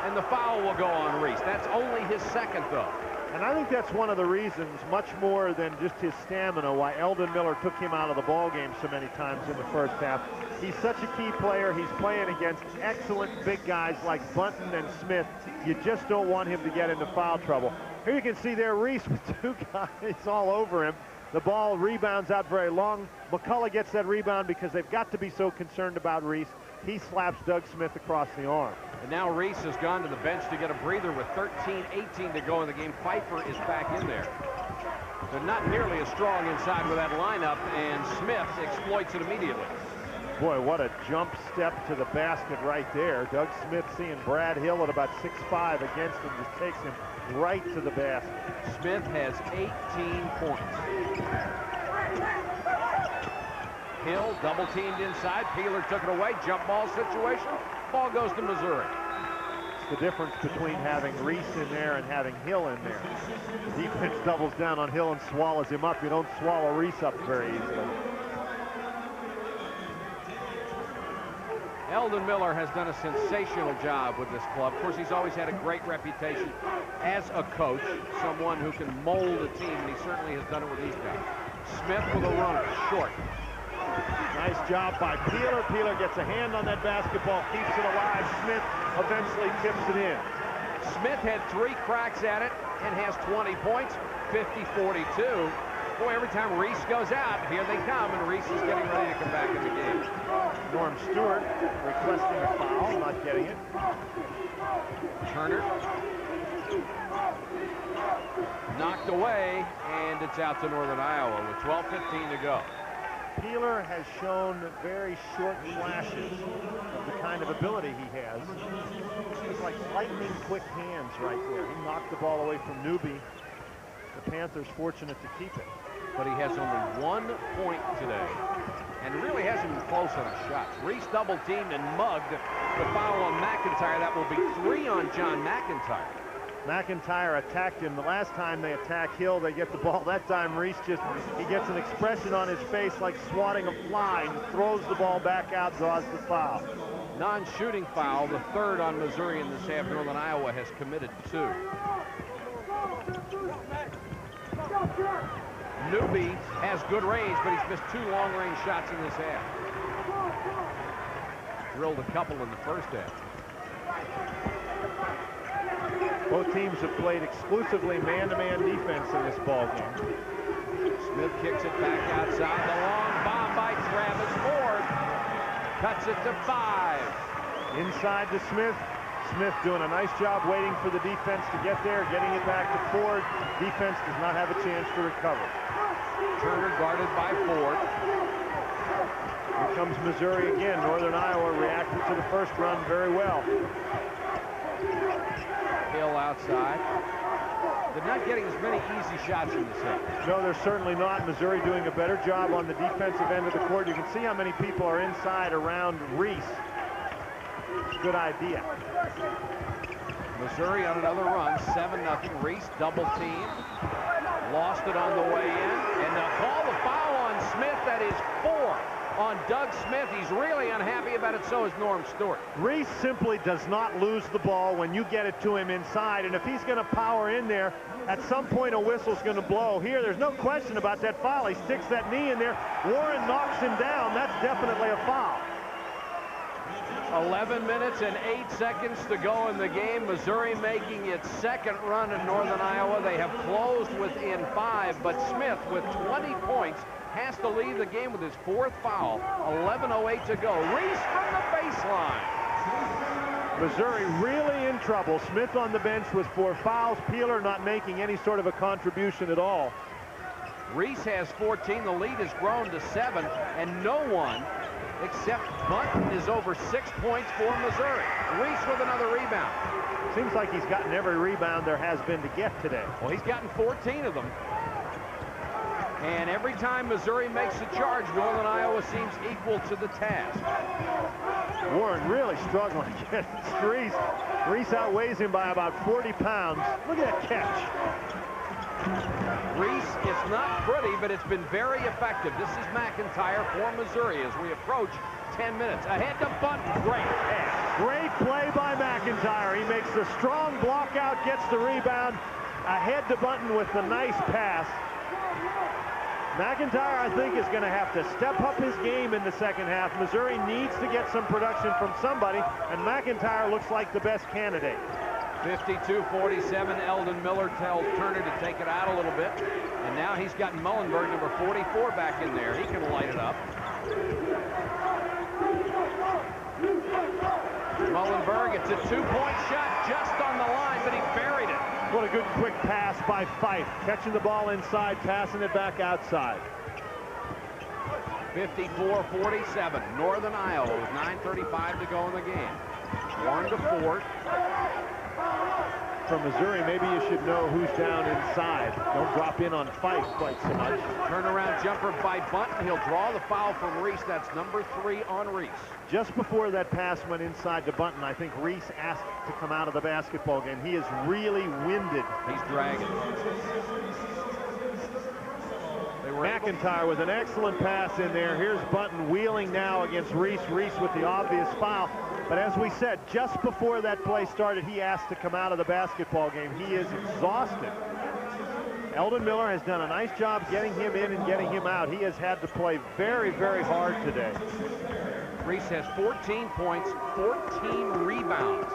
and the foul will go on Reese. That's only his second, though. And I think that's one of the reasons, much more than just his stamina, why Eldon Miller took him out of the ball game so many times in the first half. He's such a key player. He's playing against excellent big guys like Bunton and Smith. You just don't want him to get into foul trouble. Here you can see there Reese with 2 guys all over him. The ball rebounds out very long. McCullough gets that rebound because they've got to be so concerned about Reese. He slaps Doug Smith across the arm. And now Reese has gone to the bench to get a breather with 13-18 to go in the game. Pfeiffer is back in there. They're not nearly as strong inside with that lineup, and Smith exploits it immediately. Boy, what a jump step to the basket right there. Doug Smith seeing Brad Hill at about 6'5" against him, just takes him right to the basket. Smith has 18 points. Hill double teamed inside. Peeler took it away. Jump ball situation. Ball goes to Missouri. It's the difference between having Reese in there and having Hill in there. The defense doubles down on Hill and swallows him up. You don't swallow Reese up very easily. Eldon Miller has done a sensational job with this club. Of course, he's always had a great reputation as a coach, someone who can mold a team, and he certainly has done it with these guys. Smith with a runner, short. Nice job by Peeler. Peeler gets a hand on that basketball, keeps it alive. Smith eventually tips it in. Smith had 3 cracks at it and has 20 points, 50-42. Boy, every time Reese goes out, here they come, and Reese is getting ready to come back in the game. Norm Stewart requesting a foul, not getting it. Turner. Knocked away, and it's out to Northern Iowa with 12:15 to go. Peeler has shown very short flashes of the kind of ability he has. It's like lightning quick hands right there. He knocked the ball away from Newby. The Panthers fortunate to keep it. But he has only 1 point today, and really hasn't been close on his shots. Reese double-teamed and mugged the foul on McIntyre. That will be 3 on John McIntyre. McIntyre attacked him. The last time they attack Hill, they get the ball. That time Reese he gets an expression on his face like swatting a fly and throws the ball back out, draws the foul. Non-shooting foul, the 3rd on Missouri in this half. Northern Iowa has committed 2. Newby has good range, but he's missed 2 long-range shots in this half. Drilled a couple in the first half. Both teams have played exclusively man-to-man defense in this ball game. Smith kicks it back outside. The long bomb by Travis Ford. Cuts it to 5. Inside to Smith. Smith doing a nice job waiting for the defense to get there, getting it back to Ford. Defense does not have a chance to recover. Turner guarded by Ford. Here comes Missouri again. Northern Iowa reacted to the first run very well. Hill outside. They're not getting as many easy shots in this half. No, they're certainly not. Missouri doing a better job on the defensive end of the court. You can see how many people are inside around Reese. Good idea. Missouri on another run, 7-0. Reese double team. Lost it on the way in. And they'll call the foul on Smith. That is 4 on Doug Smith. He's really unhappy about it. So is Norm Stewart. Reese simply does not lose the ball when you get it to him inside. And if he's going to power in there, at some point a whistle's going to blow. Here, there's no question about that foul. He sticks that knee in there. Warren knocks him down. That's definitely a foul. 11 minutes and 8 seconds to go in the game. Missouri making its 2nd run in Northern Iowa. They have closed within 5, but Smith with 20 points has to leave the game with his 4th foul. 11:08 to go. Reese from the baseline. Missouri really in trouble. Smith on the bench with 4 fouls. Peeler not making any sort of a contribution at all. Reese has 14. The lead has grown to 7, and no one except Bunton is over 6 points for Missouri. Reese with another rebound. Seems like he's gotten every rebound there has been to get today. Well, he's gotten 14 of them. And every time Missouri makes a charge, Northern Iowa seems equal to the task. Warren really struggling against Reese. Reese outweighs him by about 40 pounds. Look at that catch. Reese, it's not pretty, but it's been very effective. This is McIntyre for Missouri as we approach 10 minutes. Ahead to Bunton. Great pass. Great play by McIntyre. He makes the strong block out, gets the rebound. Ahead to Bunton with the nice pass. McIntyre, I think, is going to have to step up his game in the second half. Missouri needs to get some production from somebody, and McIntyre looks like the best candidate. 52-47, Eldon Miller tells Turner to take it out a little bit. And now he's got Mullenberg, number 44, back in there. He can light it up. Mullenberg, it's a 2-point shot just on the line, but he buried it. What a good quick pass by Fife. Catching the ball inside, passing it back outside. 54-47, Northern Iowa with 9:35 to go in the game. 1-4. From Missouri, maybe you should know who's down inside. Don't drop in on Fife quite so much. Turnaround jumper by Bunton. He'll draw the foul from Reese. That's number 3 on Reese. Just before that pass went inside to Bunton, I think Reese asked to come out of the basketball game. He is really winded. He's dragging. McIntyre with an excellent pass in there. Here's Bunton wheeling now against Reese. Reese with the obvious foul. But as we said, just before that play started, he asked to come out of the basketball game. He is exhausted. Eldon Miller has done a nice job getting him in and getting him out. He has had to play very, very hard today. Reese has 14 points, 14 rebounds.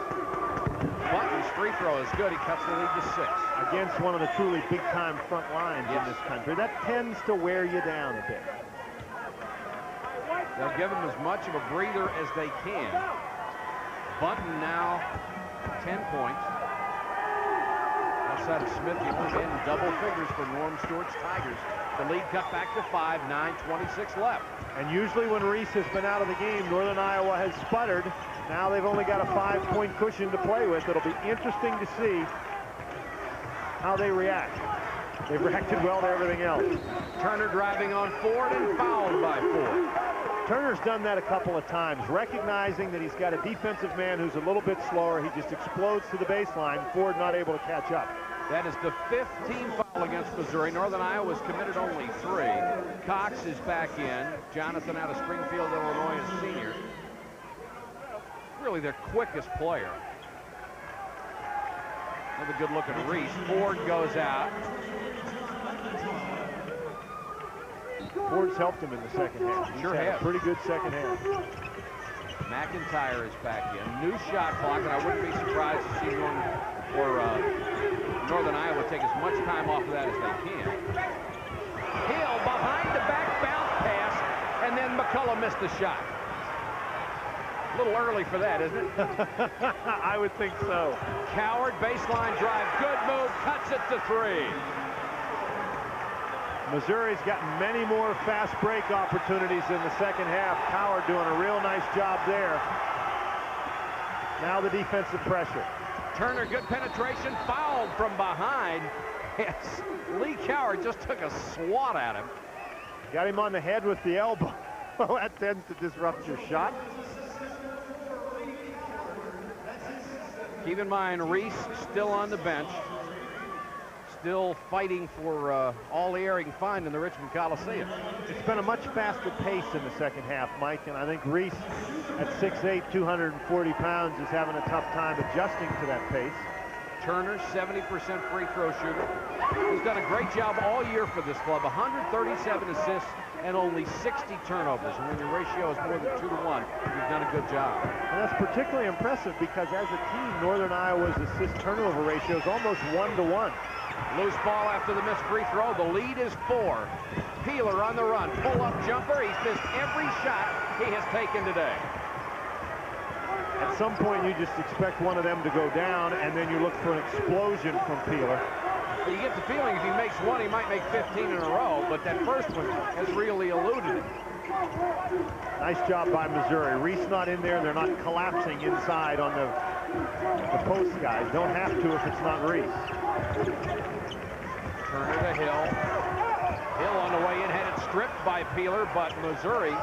Button's free throw is good. He cuts the lead to 6. Against one of the truly big-time front lines in this country. That tends to wear you down a bit. They'll give him as much of a breather as they can. Button now 10 points. Outside of Smith, you move in double figures for Norm Stewart's Tigers. The lead cut back to 5, 9:26 left. And usually when Reese has been out of the game, Northern Iowa has sputtered. Now they've only got a 5-point cushion to play with. It'll be interesting to see how they react. They've reacted well to everything else. Turner driving on Ford and fouled by Ford. Turner's done that a couple of times, recognizing that he's got a defensive man who's a little bit slower. He just explodes to the baseline. Ford not able to catch up. That is the 5th team foul against Missouri. Northern Iowa's committed only 3. Cox is back in. Jonathan out of Springfield, Illinois, a senior. Really their quickest player. Another good look at Reese. Ford goes out. Ford's helped him in the second half. He's Sure had has. a pretty good second half. McIntyre is back in. New shot clock, and I wouldn't be surprised to see Northern Iowa take as much time off of that as they can. Hill behind the back bounce pass, and then McCullough missed the shot. A little early for that, isn't it? I would think so. Coward, baseline drive, good move, cuts it to 3. Missouri's got many more fast break opportunities in the second half. Coward doing a real nice job there. Now the defensive pressure. Turner, good penetration, fouled from behind. Yes, Lee Coward just took a swat at him. Got him on the head with the elbow. Well, that tends to disrupt your shot. Keep in mind, Reese still on the bench. Still fighting for all the air he can find in the Richmond Coliseum. It's been a much faster pace in the second half, Mike, and I think Reese at 6'8", 240 pounds is having a tough time adjusting to that pace. Turner, 70% free throw shooter. He's done a great job all year for this club. 137 assists and only 60 turnovers. And when your ratio is more than 2 to 1, you've done a good job. And that's particularly impressive because as a team, Northern Iowa's assist turnover ratio is almost 1 to 1. Loose ball after the missed free throw. The lead is 4. Peeler on the run. Pull-up jumper. He's missed every shot he has taken today. At some point, you just expect one of them to go down, and then you look for an explosion from Peeler. You get the feeling if he makes one, he might make 15 in a row, but that first one has really eluded him. Nice job by Missouri. Reese not in there. They're not collapsing inside on the post guys. Don't have to if it's not Reese. Turner to Hill. Hill on the way in, had it stripped by Peeler, but Missouri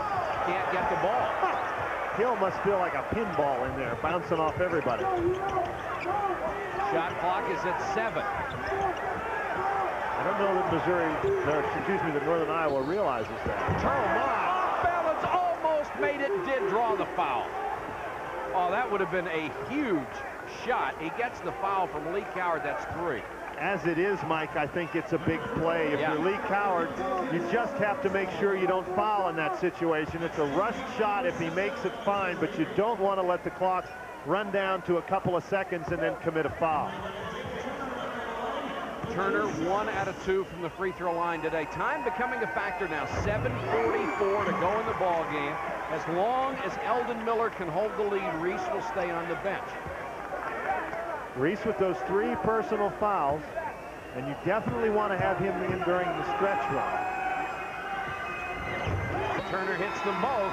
can't get the ball. Hill must feel like a pinball in there, bouncing off everybody. Shot clock is at 7. I don't know that that Northern Iowa realizes that. Balance almost made it, did draw the foul. Oh, that would have been a huge shot. He gets the foul from Lee Coward, that's 3. As it is, Mike, I think it's a big play. If you're Lee Coward, you just have to make sure you don't foul in that situation. It's a rushed shot. If he makes it, fine, but you don't want to let the clock run down to a couple of seconds and then commit a foul. Turner 1 out of 2 from the free throw line today. Time becoming a factor now. 7:44 to go in the ball game. As long as Eldon Miller can hold the lead, Reese will stay on the bench. Reese with those 3 personal fouls, and you definitely want to have him in during the stretch run. Turner hits them both,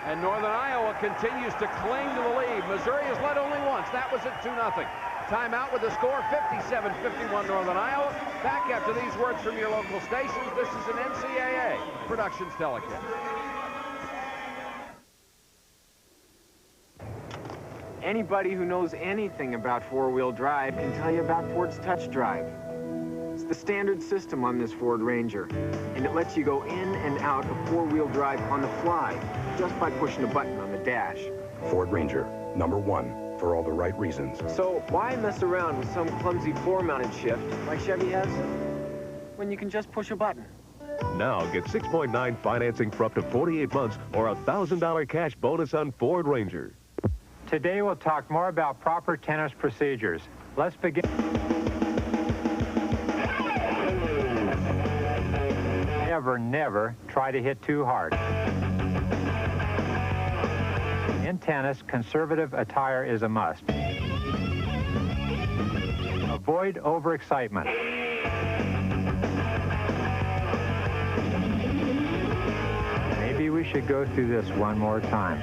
and Northern Iowa continues to cling to the lead. Missouri has led only once. That was at 2-0. Timeout with the score, 57-51 Northern Iowa. Back after these words from your local stations. This is an NCAA Productions telecast. Anybody who knows anything about four-wheel drive can tell you about Ford's Touch Drive. It's the standard system on this Ford Ranger, and it lets you go in and out of four-wheel drive on the fly just by pushing a button on the dash. Ford Ranger, #1 for all the right reasons. So why mess around with some clumsy floor-mounted shift like Chevy has when you can just push a button? Now get 6.9 financing for up to 48 months or a $1,000 cash bonus on Ford Ranger. Today we'll talk more about proper tennis procedures. Let's begin. Never try to hit too hard. In tennis, conservative attire is a must. Avoid overexcitement. Maybe we should go through this one more time.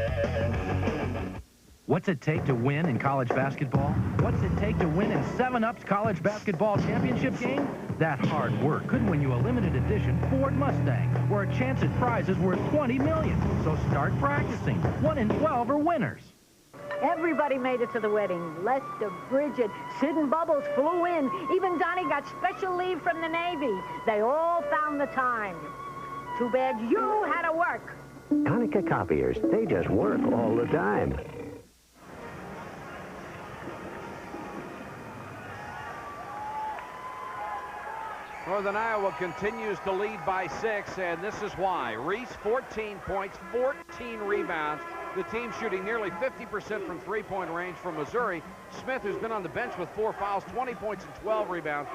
What's it take to win in college basketball? What's it take to win in 7-Up's college basketball championship game? That hard work could win you a limited edition Ford Mustang, or a chance at prizes worth $20 million. So start practicing. 1 in 12 are winners. Everybody made it to the wedding. Lester, Bridget, Sid and Bubbles flew in. Even Donnie got special leave from the Navy. They all found the time. Too bad you had to work. Konica copiers, they just work all the time. Northern Iowa continues to lead by 6, and this is why. Reese, 14 points, 14 rebounds. The team shooting nearly 50% from three-point range from Missouri. Smith, who's been on the bench with 4 fouls, 20 points and 12 rebounds.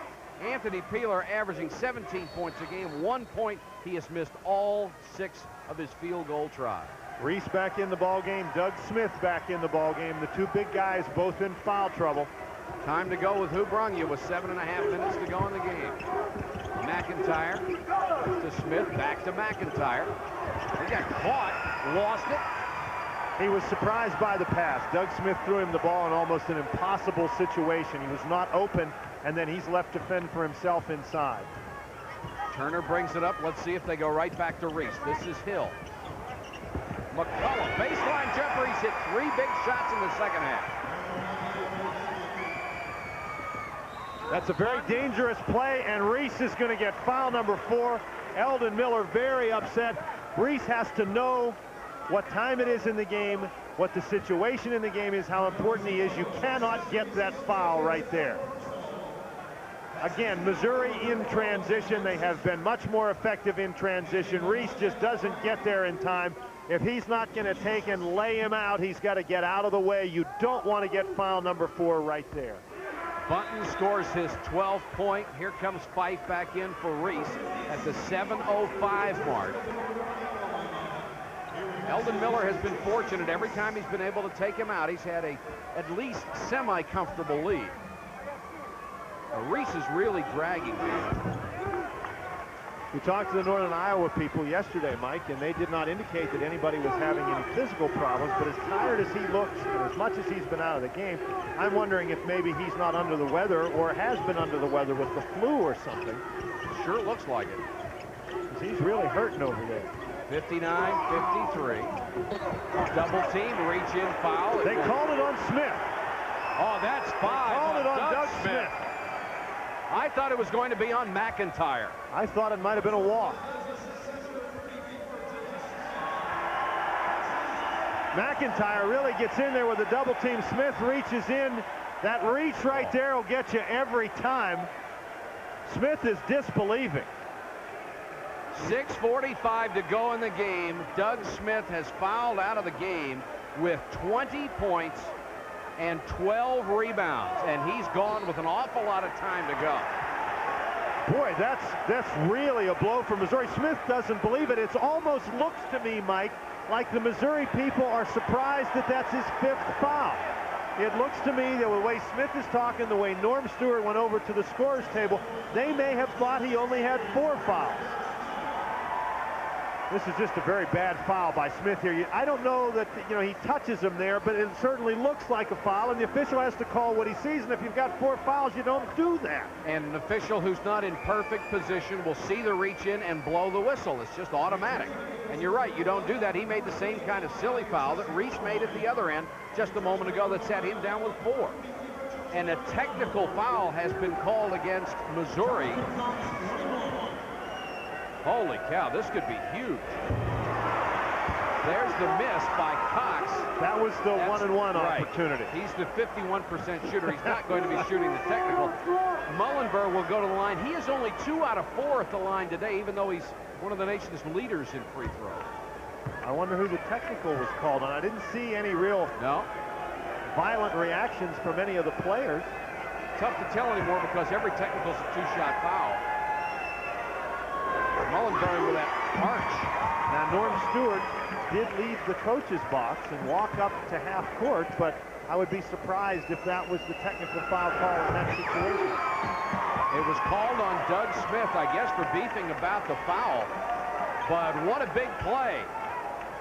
Anthony Peeler averaging 17 points a game, 1 point. He has missed all 6 of his field goal tries. Reese back in the ball game. Doug Smith back in the ball game. The two big guys both in foul trouble. Time to go with who brung you with 7.5 minutes to go in the game. McIntyre to Smith, back to McIntyre. He got caught, lost it. He was surprised by the pass. Doug Smith threw him the ball in almost an impossible situation. He was not open, and then he's left to fend for himself inside. Turner brings it up. Let's see if they go right back to Reese. This is Hill. McCullough, baseline jumper. He's hit 3 big shots in the second half. That's a very dangerous play, and Reese is going to get foul number 4. Eldon Miller very upset. Reese has to know what time it is in the game, what the situation in the game is, how important he is. You cannot get that foul right there. Again, Missouri in transition. They have been much more effective in transition. Reese just doesn't get there in time. If he's not going to take and lay him out, he's got to get out of the way. You don't want to get foul number 4 right there. Bunton scores his 12th point. Here comes Fife back in for Reese at the 7:05 mark. Eldon Miller has been fortunate. Every time he's been able to take him out, he's had a at least semi-comfortable lead. Reese is really dragging him. We talked to the Northern Iowa people yesterday, Mike, and they did not indicate that anybody was having any physical problems, but as tired as he looks and as much as he's been out of the game, I'm wondering if maybe he's not under the weather or has been under the weather with the flu or something. Sure looks like it. Because he's really hurting over there. 59-53. Double team, reach in foul. They called it on Smith. Oh, that's 5. Called it on Doug Smith. I thought it was going to be on McIntyre. I thought it might have been a walk. McIntyre really gets in there with a double team. Smith reaches in. That reach right there will get you every time. Smith is disbelieving. 6:45 to go in the game. Doug Smith has fouled out of the game with 20 points and 12 rebounds, and he's gone with an awful lot of time to go. Boy, that's really a blow for Missouri. Smith doesn't believe it. It almost looks to me, Mike, like the Missouri people are surprised that that's his 5th foul. It looks to me that the way Smith is talking, the way Norm Stewart went over to the scorer's table, they may have thought he only had 4 fouls. This is just a very bad foul by Smith here. I don't know that, he touches him there, but it certainly looks like a foul, and the official has to call what he sees, and if you've got 4 fouls, you don't do that. And an official who's not in perfect position will see the reach in and blow the whistle. It's just automatic. And you're right, you don't do that. He made the same kind of silly foul that Reese made at the other end just a moment ago that sat him down with 4. And a technical foul has been called against Missouri. Holy cow, this could be huge. There's the miss by Cox. That was the one-and-one opportunity. He's the 51% shooter. He's not going to be shooting the technical. Mullenberg will go to the line. He is only 2 out of 4 at the line today, even though he's one of the nation's leaders in free throws. I wonder who the technical was called on. I didn't see any real... No. violent reactions from any of the players. Tough to tell anymore because every technical is a two-shot foul. Mullenberg with that arch. Now, Norm Stewart did leave the coach's box and walk up to half court, but I would be surprised if that was the technical foul call in that situation. It was called on Doug Smith, I guess, for beefing about the foul. But what a big play.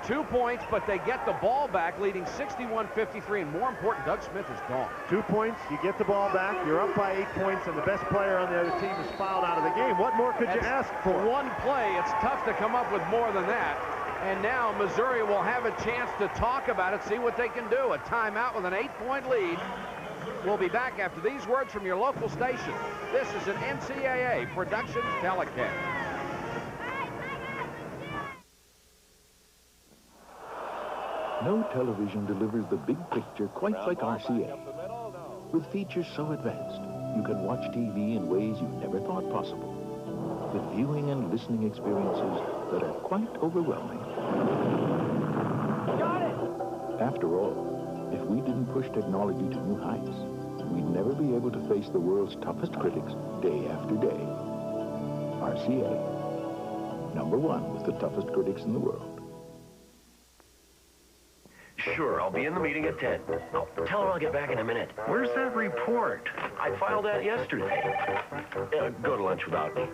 2 points, but they get the ball back, leading 61-53, and more important, Doug Smith is gone. 2 points, you get the ball back, you're up by 8 points, and the best player on the other team is fouled out of the game. What more could you ask for? One play, it's tough to come up with more than that. And now Missouri will have a chance to talk about it, see what they can do. A timeout with an 8-point lead. We'll be back after these words from your local station. This is an NCAA Productions telecast. No television delivers the big picture quite like RCA. With features so advanced, you can watch TV in ways you never thought possible. With viewing and listening experiences that are quite overwhelming. Got it! After all, if we didn't push technology to new heights, we'd never be able to face the world's toughest critics day after day. RCA, #1 with the toughest critics in the world. Sure, I'll be in the meeting at 10. Oh, tell her I'll get back in a minute. Where's that report? I filed that yesterday. Go to lunch without me.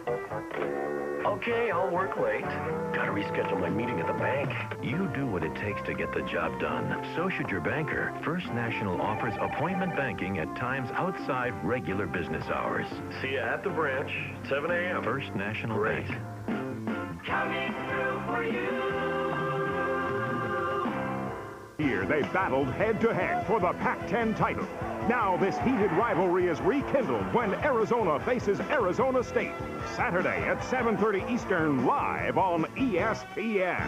Okay, I'll work late. Gotta reschedule my meeting at the bank. You do what it takes to get the job done. So should your banker. First National offers appointment banking at times outside regular business hours. See you at the branch, 7 a.m. First National Bank. Coming through for you. Here they battled head-to-head for the Pac-10 title. Now this heated rivalry is rekindled when Arizona faces Arizona State. Saturday at 7:30 Eastern, live on ESPN.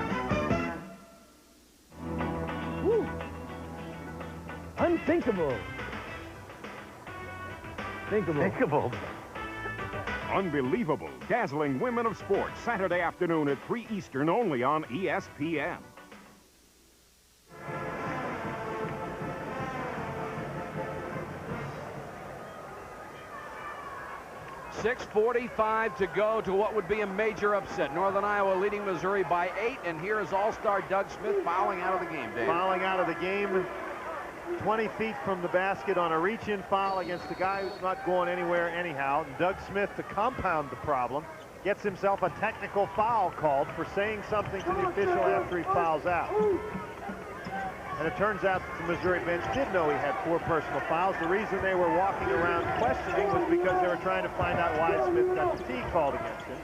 Woo. Unthinkable. Thinkable. Unbelievable, dazzling women of sports, Saturday afternoon at 3 Eastern, only on ESPN. 6:45 to go to what would be a major upset. Northern Iowa leading Missouri by 8, and here is all-star Doug Smith fouling out of the game, Dave. Fouling out of the game, 20 feet from the basket on a reach-in foul against a guy who's not going anywhere anyhow. And Doug Smith, to compound the problem, gets himself a technical foul called for saying something to the official after he fouls out. And it turns out that the Missouri bench did know he had 4 personal fouls. The reason they were walking around questioning was because they were trying to find out why Smith got the T called against him.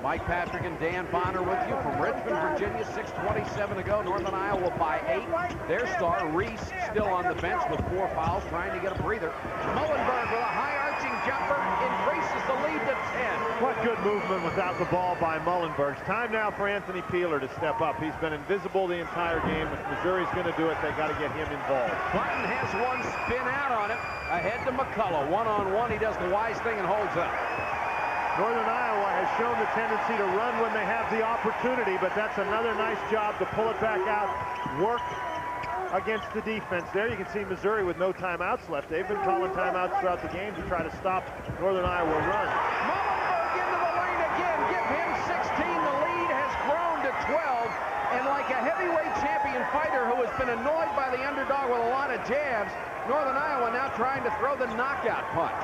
Mike Patrick and Dan Bonner with you from Richmond, Virginia. 6:27 to go. Northern Iowa by 8. Their star, Reese, still on the bench with 4 fouls, trying to get a breather. Mullenberg with a high-arching jumper increases the lead to 10. What good movement without the ball by Mullenberg. Time now for Anthony Peeler to step up. He's been invisible the entire game. If Missouri's going to do it, they got to get him involved. Clinton has one spin out on it. Ahead to McCullough. One-on-one. He does the wise thing and holds up. Northern Iowa has shown the tendency to run when they have the opportunity, but that's another nice job to pull it back out, work against the defense. There you can see Missouri with no timeouts left. They've been calling timeouts throughout the game to try to stop Northern Iowa run. Mullenberg into the lane again. Give him 16. The lead has grown to 12. And like a heavyweight champion fighter who has been annoyed by the underdog with a lot of jabs, Northern Iowa now trying to throw the knockout punch.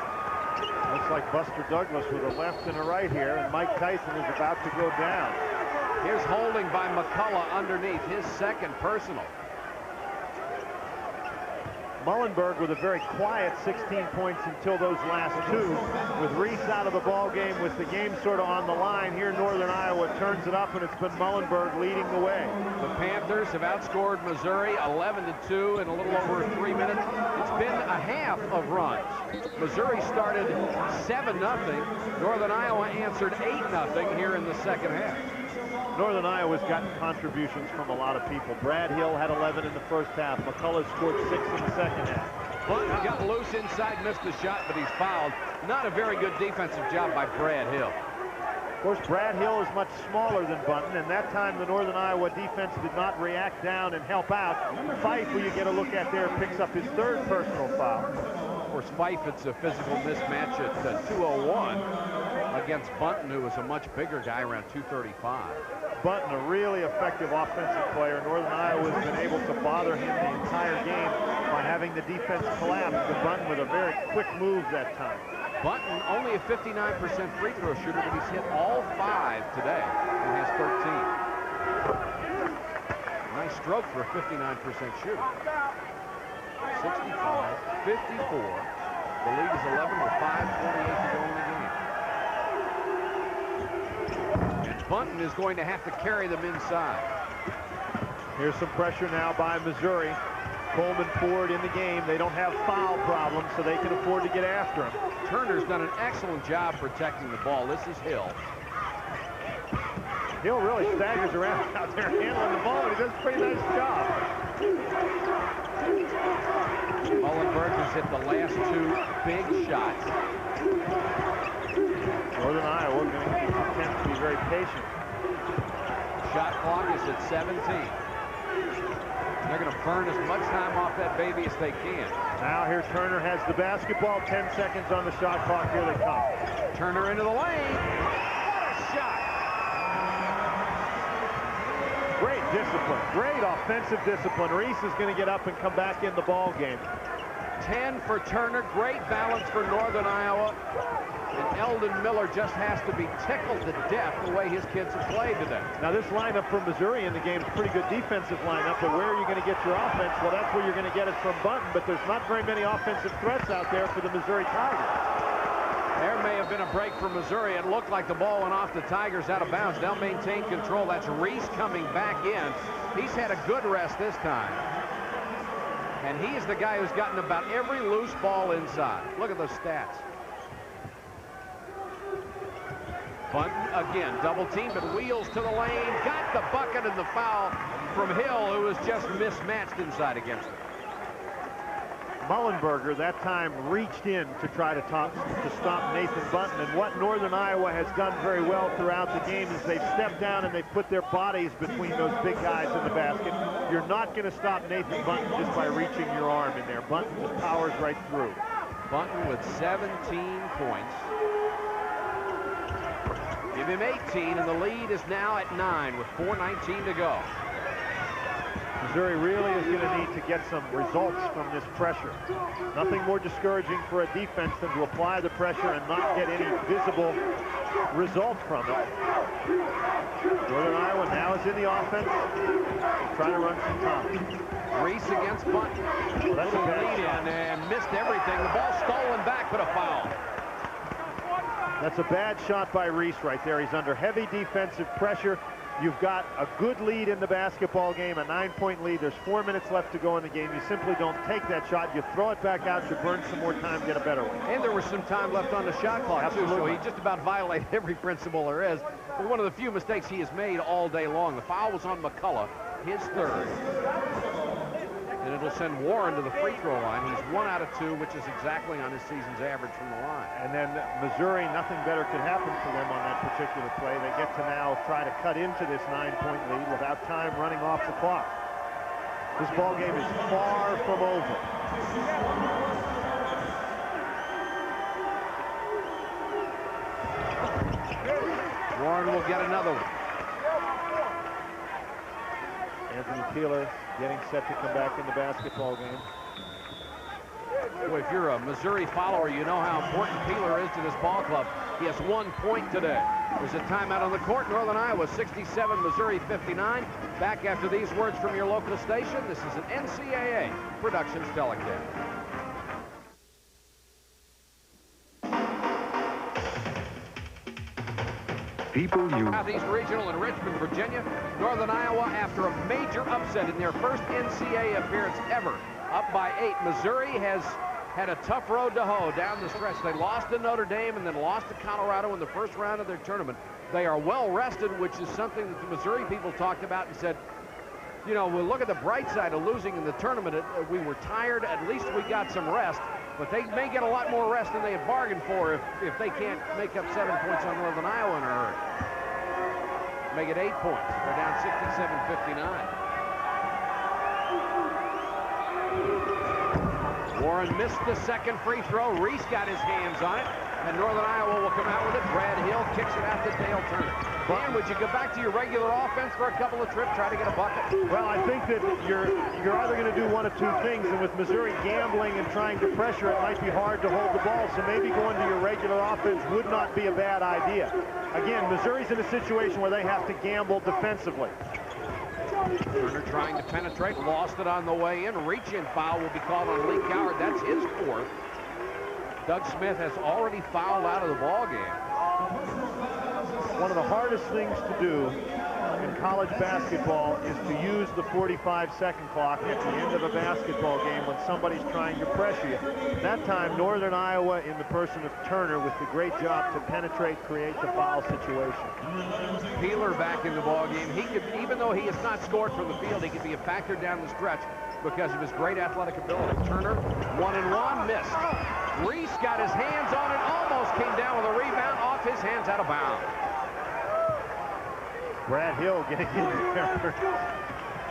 Looks like Buster Douglas with a left and a right here, and Mike Tyson is about to go down. Here's holding by McCullough underneath, his second personal. Mullenberg with a very quiet 16 points until those last 2. With Reese out of the ball game, with the game sort of on the line, here Northern Iowa turns it up, and it's been Mullenberg leading the way. The Panthers have outscored Missouri 11-2 in a little over 3 minutes. It's been a half of runs. Missouri started 7-0. Northern Iowa answered 8-0 here in the second half. Northern Iowa's gotten contributions from a lot of people. Brad Hill had 11 in the first half. McCullough scored 6 in the second half. Blunt got loose inside, missed the shot, but he's fouled. Not a very good defensive job by Brad Hill. course, Brad Hill is much smaller than Bunton, and that time the Northern Iowa defense did not react down and help out. Fife, who you get a look at there, picks up his 3rd personal foul. Of course, Fife, it's a physical mismatch at 201 against Bunton, who is a much bigger guy, around 235. Bunton, a really effective offensive player. Northern Iowa has been able to bother him the entire game by having the defense collapse to Bunton with a very quick move that time. Bunton, only a 59% free throw shooter, but he's hit all 5 today and has 13. Nice stroke for a 59% shooter. 65, 54. The lead is 11 with 5:28 to go in the game. And Bunton is going to have to carry them inside. Here's some pressure now by Missouri. Coleman Ford in the game. They don't have foul problems, so they can afford to get after him. Turner's done an excellent job protecting the ball. This is Hill. Hill really staggers around out there handling the ball, and he does a pretty nice job. Mullenberg has hit the last 2 big shots. Northern Iowa going to attempt to be very patient. Shot clock is at 17. They're going to burn as much time off that baby as they can. Now here Turner has the basketball. 10 seconds on the shot clock. Here they come. Turner into the lane. Shot. Great discipline. Great offensive discipline. Reese is going to get up and come back in the ball game. 10 for Turner. Great balance for Northern Iowa. And Eldon Miller just has to be tickled to death the way his kids have played today. Now this lineup from Missouri in the game is a pretty good defensive lineup, but where are you going to get your offense? Well, that's where you're going to get it from Bunton, but there's not very many offensive threats out there for the Missouri Tigers. There may have been a break for Missouri. It looked like the ball went off the Tigers out of bounds. They'll maintain control. That's Reese coming back in. He's had a good rest this time. And he is the guy who's gotten about every loose ball inside. Look at those stats. Bunton again, double team, but wheels to the lane. Got the bucket and the foul from Hill, who was just mismatched inside against him. Mullenberger that time reached in to try to stop Nathan Bunton. And what Northern Iowa has done very well throughout the game is they've stepped down and they've put their bodies between those big guys in the basket. You're not going to stop Nathan Bunton just by reaching your arm in there. Bunton just powers right through. Bunton with 17 points. Give him 18, and the lead is now at 9 with 4:19 to go. Missouri really is going to need to get some results from this pressure. Nothing more discouraging for a defense than to apply the pressure and not get any visible result from it. Northern Iowa now is in the offense. They're trying to run some time. Reese against Bunton. Well, that's a lead in and missed everything. The ball stolen back, but a foul. That's a bad shot by Reese right there. He's under heavy defensive pressure. You've got a good lead in the basketball game, a 9-point lead. There's 4 minutes left to go in the game. You simply don't take that shot. You throw it back out. You burn some more time, get a better one. And there was some time left on the shot clock, Absolutely. too, so he just about violated every principle there is. But one of the few mistakes he has made all day long. The foul was on McCullough, his 3rd. And it'll send Warren to the free throw line. He's 1 out of 2, which is exactly on his season's average from the line. And then Missouri, nothing better could happen for them on that particular play. They get to now try to cut into this 9-point lead without time running off the clock. This ball game is far from over. Warren will get another one. Anthony Peeler getting set to come back in the basketball game. Boy, if you're a Missouri follower, you know how important Peeler is to this ball club. He has 1 point today. There's a timeout on the court. Northern Iowa 67, Missouri 59. Back after these words from your local station. This is an NCAA Productions telecast. Southeast Regional in Richmond, Virginia. Northern Iowa, after a major upset in their first NCAA appearance ever, up by 8. Missouri has had a tough road to hoe down the stretch. They lost to Notre Dame and then lost to Colorado in the first round of their tournament. They are well rested, which is something that the Missouri people talked about and said, you know, we'll look at the bright side of losing in the tournament. We were tired. At least we got some rest. But they may get a lot more rest than they had bargained for if they can't make up 7 points on Northern Iowa in a hurry. Make it 8 points. They're down 67-59. Warren missed the second free throw. Reese got his hands on it, and Northern Iowa will come out with it. Brad Hill kicks it out to Dale Turner. Dan, would you go back to your regular offense for a couple of trips, try to get a bucket? Well, I think that you're either going to do one of two things, and with Missouri gambling and trying to pressure, it might be hard to hold the ball, so maybe going to your regular offense would not be a bad idea. Again, Missouri's in a situation where they have to gamble defensively. Turner trying to penetrate, lost it on the way in. Reach-in foul will be called on Lee Coward. That's his fourth. Doug Smith has already fouled out of the ball game. One of the hardest things to do in college basketball is to use the 45-second clock at the end of a basketball game when somebody's trying to pressure you. That time, Northern Iowa, in the person of Turner, with the great job to penetrate, create the foul situation. Peeler back in the ball game. He could, even though he has not scored from the field, he could be a factor down the stretch because of his great athletic ability. Turner, 1-and-1, missed. Reese got his hands on it, almost came down with a rebound, off his hands, out of bounds. Brad Hill getting in there,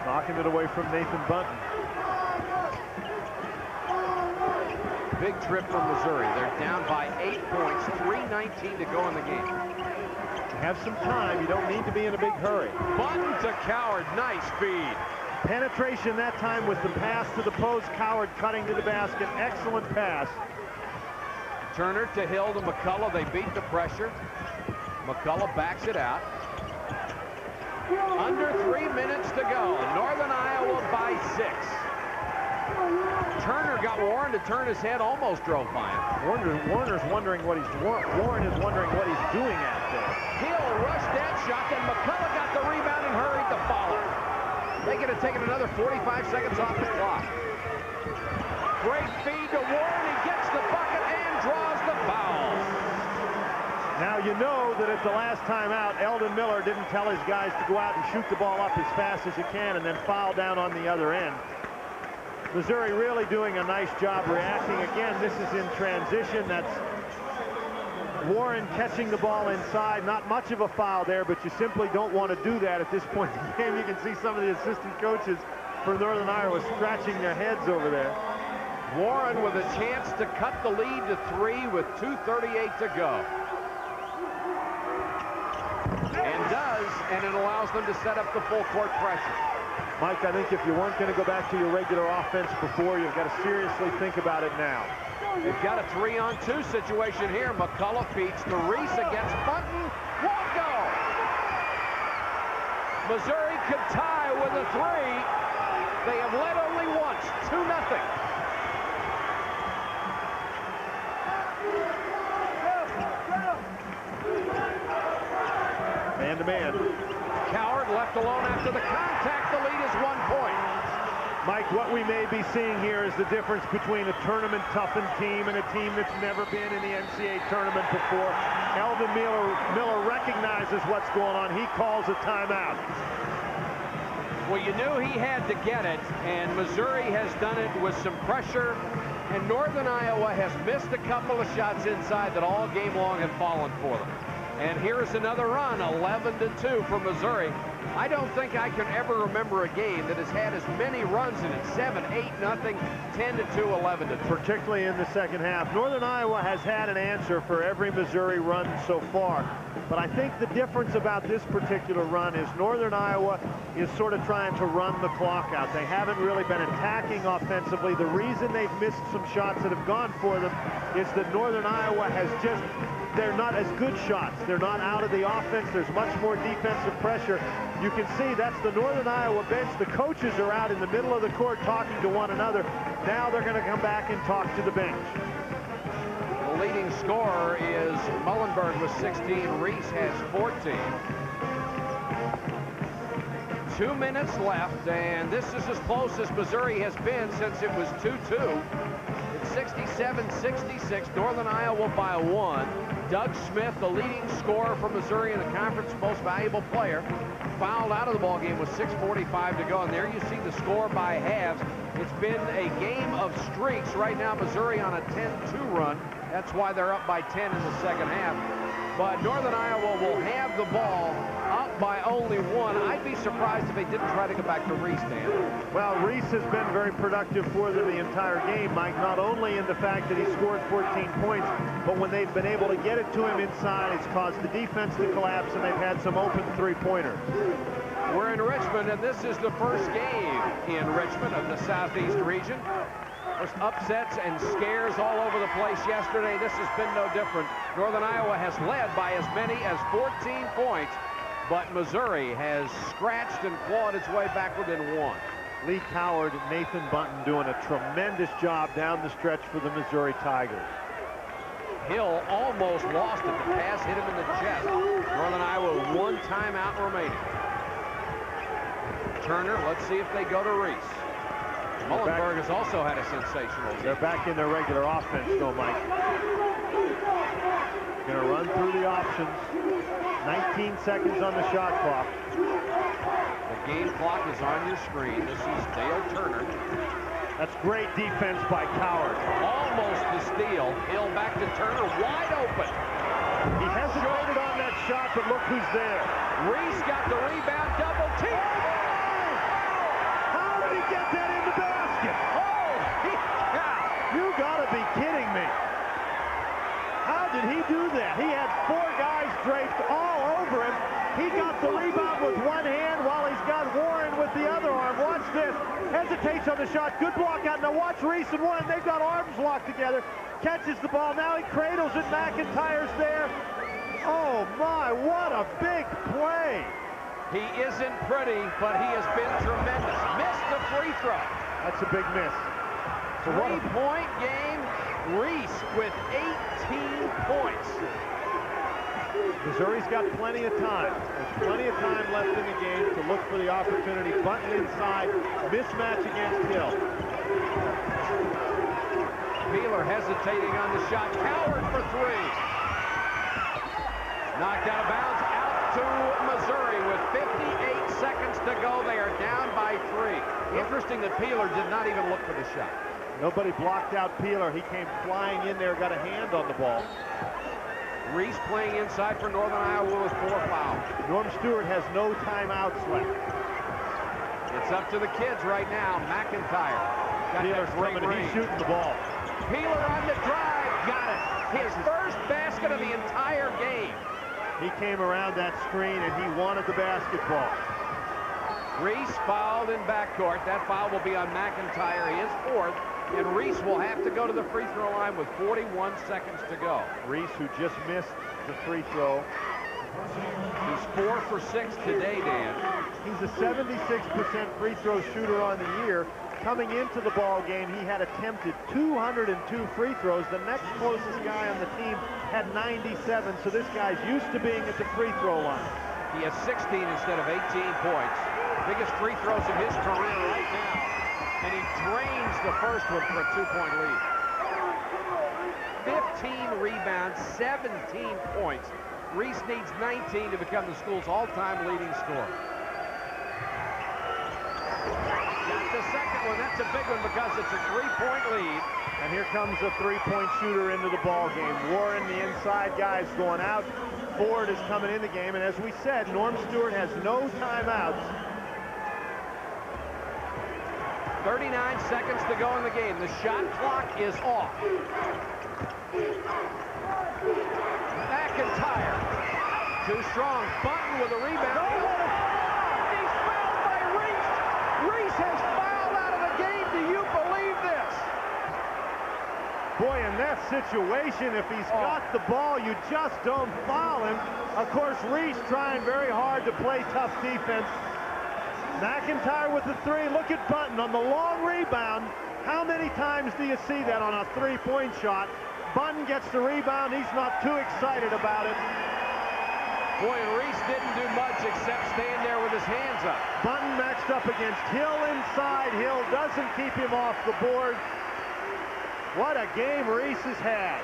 knocking it away from Nathan Bunton. Big trip from Missouri. They're down by 8 points, 3:19 to go in the game. Have some time. You don't need to be in a big hurry. Bunton to Coward. Nice feed. Penetration that time with the pass to the post. Coward cutting to the basket. Excellent pass. Turner to Hill to McCullough. They beat the pressure. McCullough backs it out. Under 3 minutes to go. Northern Iowa by 6. Turner got Warren to turn his head, almost drove by him. Warren is wondering what he's doing out there. Hill rushed that shot, and McCullough got the rebound and hurried to follow. They could have taken another 45 seconds off the clock. Great feed to Warren. He gets the bucket and draws the foul. Now you know that at the last time out, Eldon Miller didn't tell his guys to go out and shoot the ball up as fast as you can and then foul down on the other end. Missouri really doing a nice job reacting. Again, this is in transition. That's Warren catching the ball inside. Not much of a foul there, but you simply don't want to do that at this point in the game. You can see some of the assistant coaches for Northern Iowa scratching their heads over there. Warren with a chance to cut the lead to 3 with 2:38 to go. And does, and it allows them to set up the full court pressure. Mike, I think if you weren't going to go back to your regular offense before, you've got to seriously think about it now. You've got a 3-on-2 situation here. McCullough feeds to Reese against Bunton. Won't go. Missouri could tie with a 3. They have led only once, 2-0. Man-to-man. Coward left alone after the contact. The lead is 1 point. Mike, what we may be seeing here is the difference between a tournament-toughened team and a team that's never been in the NCAA tournament before. Eldon Miller recognizes what's going on. He calls a timeout. Well, you knew he had to get it, and Missouri has done it with some pressure, and Northern Iowa has missed a couple of shots inside that all game long have fallen for them. And here's another run, 11-2 for Missouri. I don't think I can ever remember a game that has had as many runs in it. 7, 8-0, 10-2, 11-2. Particularly in the second half. Northern Iowa has had an answer for every Missouri run so far. But I think the difference about this particular run is Northern Iowa is sort of trying to run the clock out. They haven't really been attacking offensively. The reason they've missed some shots that have gone for them is that Northern Iowa has just, they're not as good shots. They're not out of the offense. There's much more defensive pressure. You can see that's the Northern Iowa bench. The coaches are out in the middle of the court talking to one another. Now they're going to come back and talk to the bench. The leading scorer is Mullenberg with 16. Reese has 14. 2 minutes left, and this is as close as Missouri has been since it was 2-2. It's 67-66. Northern Iowa by 1. Doug Smith, the leading scorer for Missouri and the conference most valuable player, fouled out of the ball game with 6:45 to go. And there you see the score by halves. It's been a game of streaks. Right now, Missouri on a 10-2 run. That's why they're up by 10 in the second half. But Northern Iowa will have the ball up by only 1. I'd be surprised if they didn't try to go back to Reese, Dan. Well, Reese has been very productive for them the entire game, Mike, not only in the fact that he scored 14 points, but when they've been able to get it to him inside, it's caused the defense to collapse, and they've had some open three-pointers. We're in Richmond, and this is the first game in Richmond of the Southeast region. There's upsets and scares all over the place yesterday. This has been no different. Northern Iowa has led by as many as 14 points, but Missouri has scratched and clawed its way back within 1. Lee Coward and Nathan Bunton doing a tremendous job down the stretch for the Missouri Tigers. Hill almost lost it. The pass hit him in the chest. Northern Iowa 1 timeout remaining. Turner, let's see if they go to Reese. Mullenberg has also had a sensational game. They're back in their regular offense, though, Mike. Going to run through the options. 19 seconds on the shot clock. The game clock is on your screen. This is Dale Turner. That's great defense by Coward. Almost the steal. Hill back to Turner, wide open. He hesitated on that shot, but look who's there. Reese got the rebound, double team. How did he get that in the basket? Holy cow! You gotta be kidding me. How did he do that? He had 4 guys draped all over him. He got the rebound with one hand while he's got Warren with the other arm. Watch this. Hesitates on the shot. Good block out. Now watch Reese and Warren. They've got arms locked together. Catches the ball. Now he cradles it. McIntyre's there. Oh, my. What a big play. He isn't pretty, but he has been tremendous. Missed the free throw. That's a big miss. So 3-point game. Reese with 18 points. Missouri's got plenty of time. There's plenty of time left in the game to look for the opportunity. Bunton inside, mismatch against Hill. Peeler hesitating on the shot. Coward for 3. Knocked out of bounds, out to Missouri with 58 seconds to go. They are down by 3. Interesting that Peeler did not even look for the shot. Nobody blocked out Peeler. He came flying in there, got a hand on the ball. Reese playing inside for Northern Iowa with 4 fouls. Norm Stewart has no timeouts left. It's up to the kids right now. McIntyre got Peeler's that great range. He's shooting the ball. Peeler on the drive. Got it. His first basket of the entire game. He came around that screen and he wanted the basketball. Reese fouled in backcourt. That foul will be on McIntyre. He is 4th. And Reese will have to go to the free throw line with 41 seconds to go. Reese, who just missed the free throw. He's 4 for 6 today, Dan. He's a 76% free throw shooter on the year. Coming into the ball game, he had attempted 202 free throws. The next closest guy on the team had 97, so this guy's used to being at the free throw line. He has 16 instead of 18 points. Biggest free throws of his career right now. And he drains the first one for a 2-point lead. 15 rebounds, 17 points. Reese needs 19 to become the school's all-time leading scorer. Got the second one. That's a big one because it's a 3-point lead. And here comes a 3-point shooter into the ball game. Warren, the inside guy, is going out. Ford is coming in the game. And as we said, Norm Stewart has no timeouts. 39 seconds to go in the game. The shot clock is off. McIntyre. Too strong. Bunton with a rebound. He's fouled by Reese. Reese has fouled out of the game. Do you believe this? Boy, in that situation, if he's got the ball, you just don't foul him. Of course, Reese trying very hard to play tough defense. McIntyre with the 3. Look at Bunton on the long rebound. How many times do you see that on a 3-point shot? Bunton gets the rebound. He's not too excited about it. Boy, Reese didn't do much except stand there with his hands up. Bunton matched up against Hill inside. Hill doesn't keep him off the board. What a game Reese has had.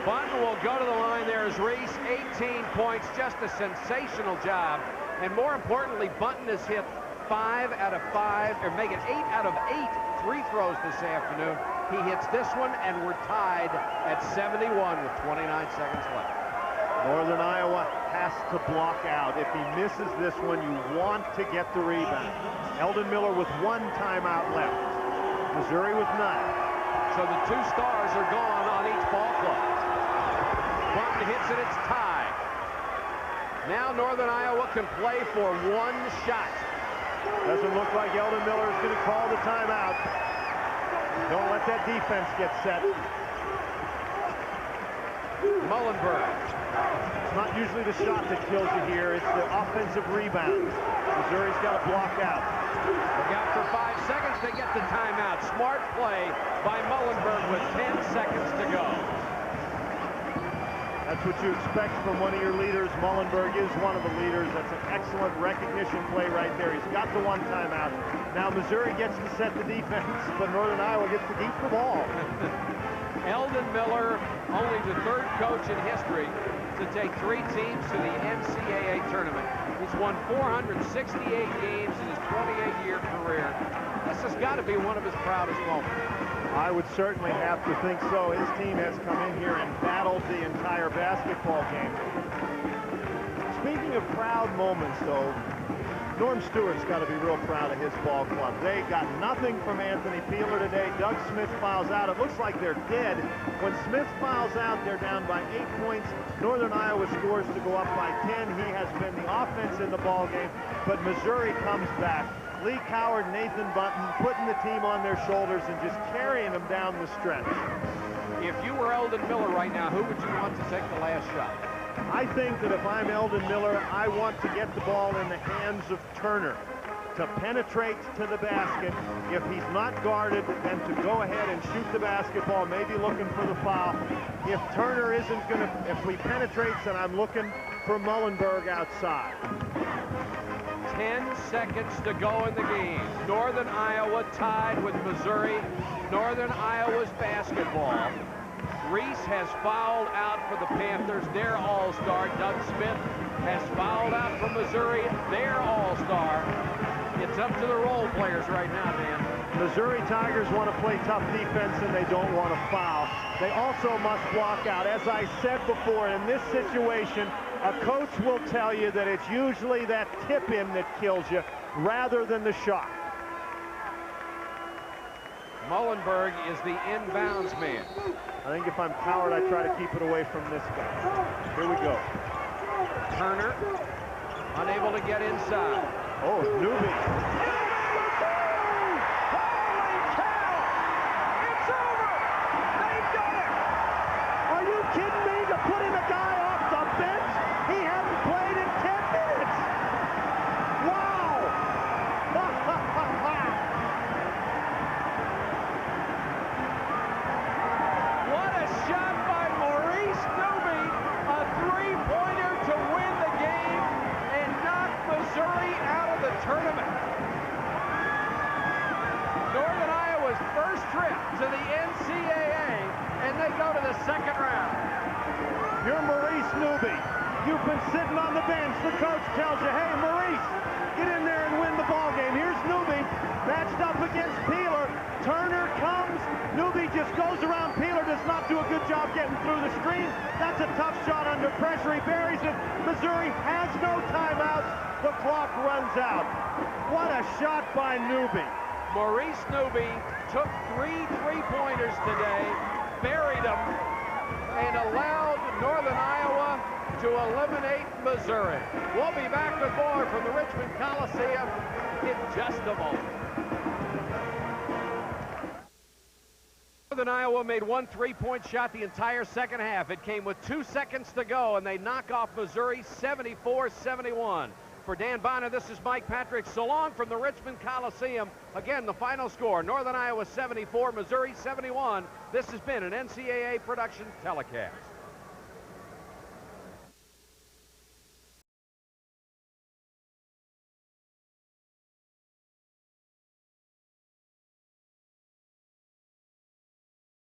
Bunton will go to the line there as Reese, 18 points, just a sensational job. And more importantly, Bunton has hit 5 out of 5, or making 8 out of 8 free throws this afternoon. He hits this one, and we're tied at 71 with 29 seconds left. Northern Iowa has to block out. If he misses this one, you want to get the rebound. Eldon Miller with 1 timeout left. Missouri with none. So the 2 stars are gone on each ball club. Bunton hits it, it's tied. Now Northern Iowa can play for 1 shot. Doesn't look like Eldon Miller is going to call the timeout. Don't let that defense get set. Mullenberg. It's not usually the shot that kills you here. It's the offensive rebound. Missouri's got to block out. Look out for 5 seconds. They get the timeout. Smart play by Mullenberg with 10 seconds to go. That's what you expect from one of your leaders. Mullenberg is one of the leaders. That's an excellent recognition play right there. He's got the 1 timeout. Now Missouri gets to set the defense, but Northern Iowa gets to keep the ball. Eldon Miller, only the 3rd coach in history to take 3 teams to the NCAA tournament. He's won 468 games in his 28-year career. This has got to be one of his proudest moments. I would certainly have to think so. His team has come in here and battled the entire basketball game. Speaking of proud moments, though, Norm Stewart's got to be real proud of his ball club. They got nothing from Anthony Peeler today. Doug Smith fouls out. It looks like they're dead. When Smith fouls out, they're down by 8 points. Northern Iowa scores to go up by 10. He has been the offense in the ball game, but Missouri comes back. Lee Coward, Nathan Bunton putting the team on their shoulders and just carrying them down the stretch. If you were Eldon Miller right now, who would you want to take the last shot? I think that if I'm Eldon Miller, I want to get the ball in the hands of Turner to penetrate to the basket. If he's not guarded, then to go ahead and shoot the basketball, maybe looking for the foul. If Turner isn't going to, if he penetrates, then I'm looking for Mullenberg outside. 10 seconds to go in the game. Northern Iowa tied with Missouri. Northern Iowa's basketball. Reese has fouled out for the Panthers, their all-star. Doug Smith has fouled out for Missouri, their all-star. It's up to the role players right now, Dan. Missouri Tigers want to play tough defense and they don't want to foul. They also must block out. As I said before, in this situation, a coach will tell you that it's usually that tip-in that kills you rather than the shot. Mullenberg is the inbounds man. I think if I'm Coward, I try to keep it away from this guy. Here we go. Turner, unable to get inside. Oh, Newby. Tournament. Northern Iowa's first trip to the NCAA, and they go to the 2nd round. You're Maurice Newby. You've been sitting on the bench. The coach tells you, hey, Maurice, get in there and win the ball game. Here's Newby matched up against Peeler. Turner comes. Newby just goes around. Peeler does not do a good job getting through the screen. That's a tough shot under pressure. He buries it. Missouri has no timeouts. The clock runs out. What a shot by Newby. Maurice Newby took 3 3-pointers today, buried them, and allowed Northern Iowa to eliminate Missouri. We'll be back with more from the Richmond Coliseum in just a moment. Northern Iowa made 1 3-point shot the entire 2nd half. It came with 2 seconds to go, and they knock off Missouri 74-71. For Dan Bonner, this is Mike Patrick. So long from the Richmond Coliseum. Again, the final score, Northern Iowa 74, Missouri 71. This has been an NCAA production telecast.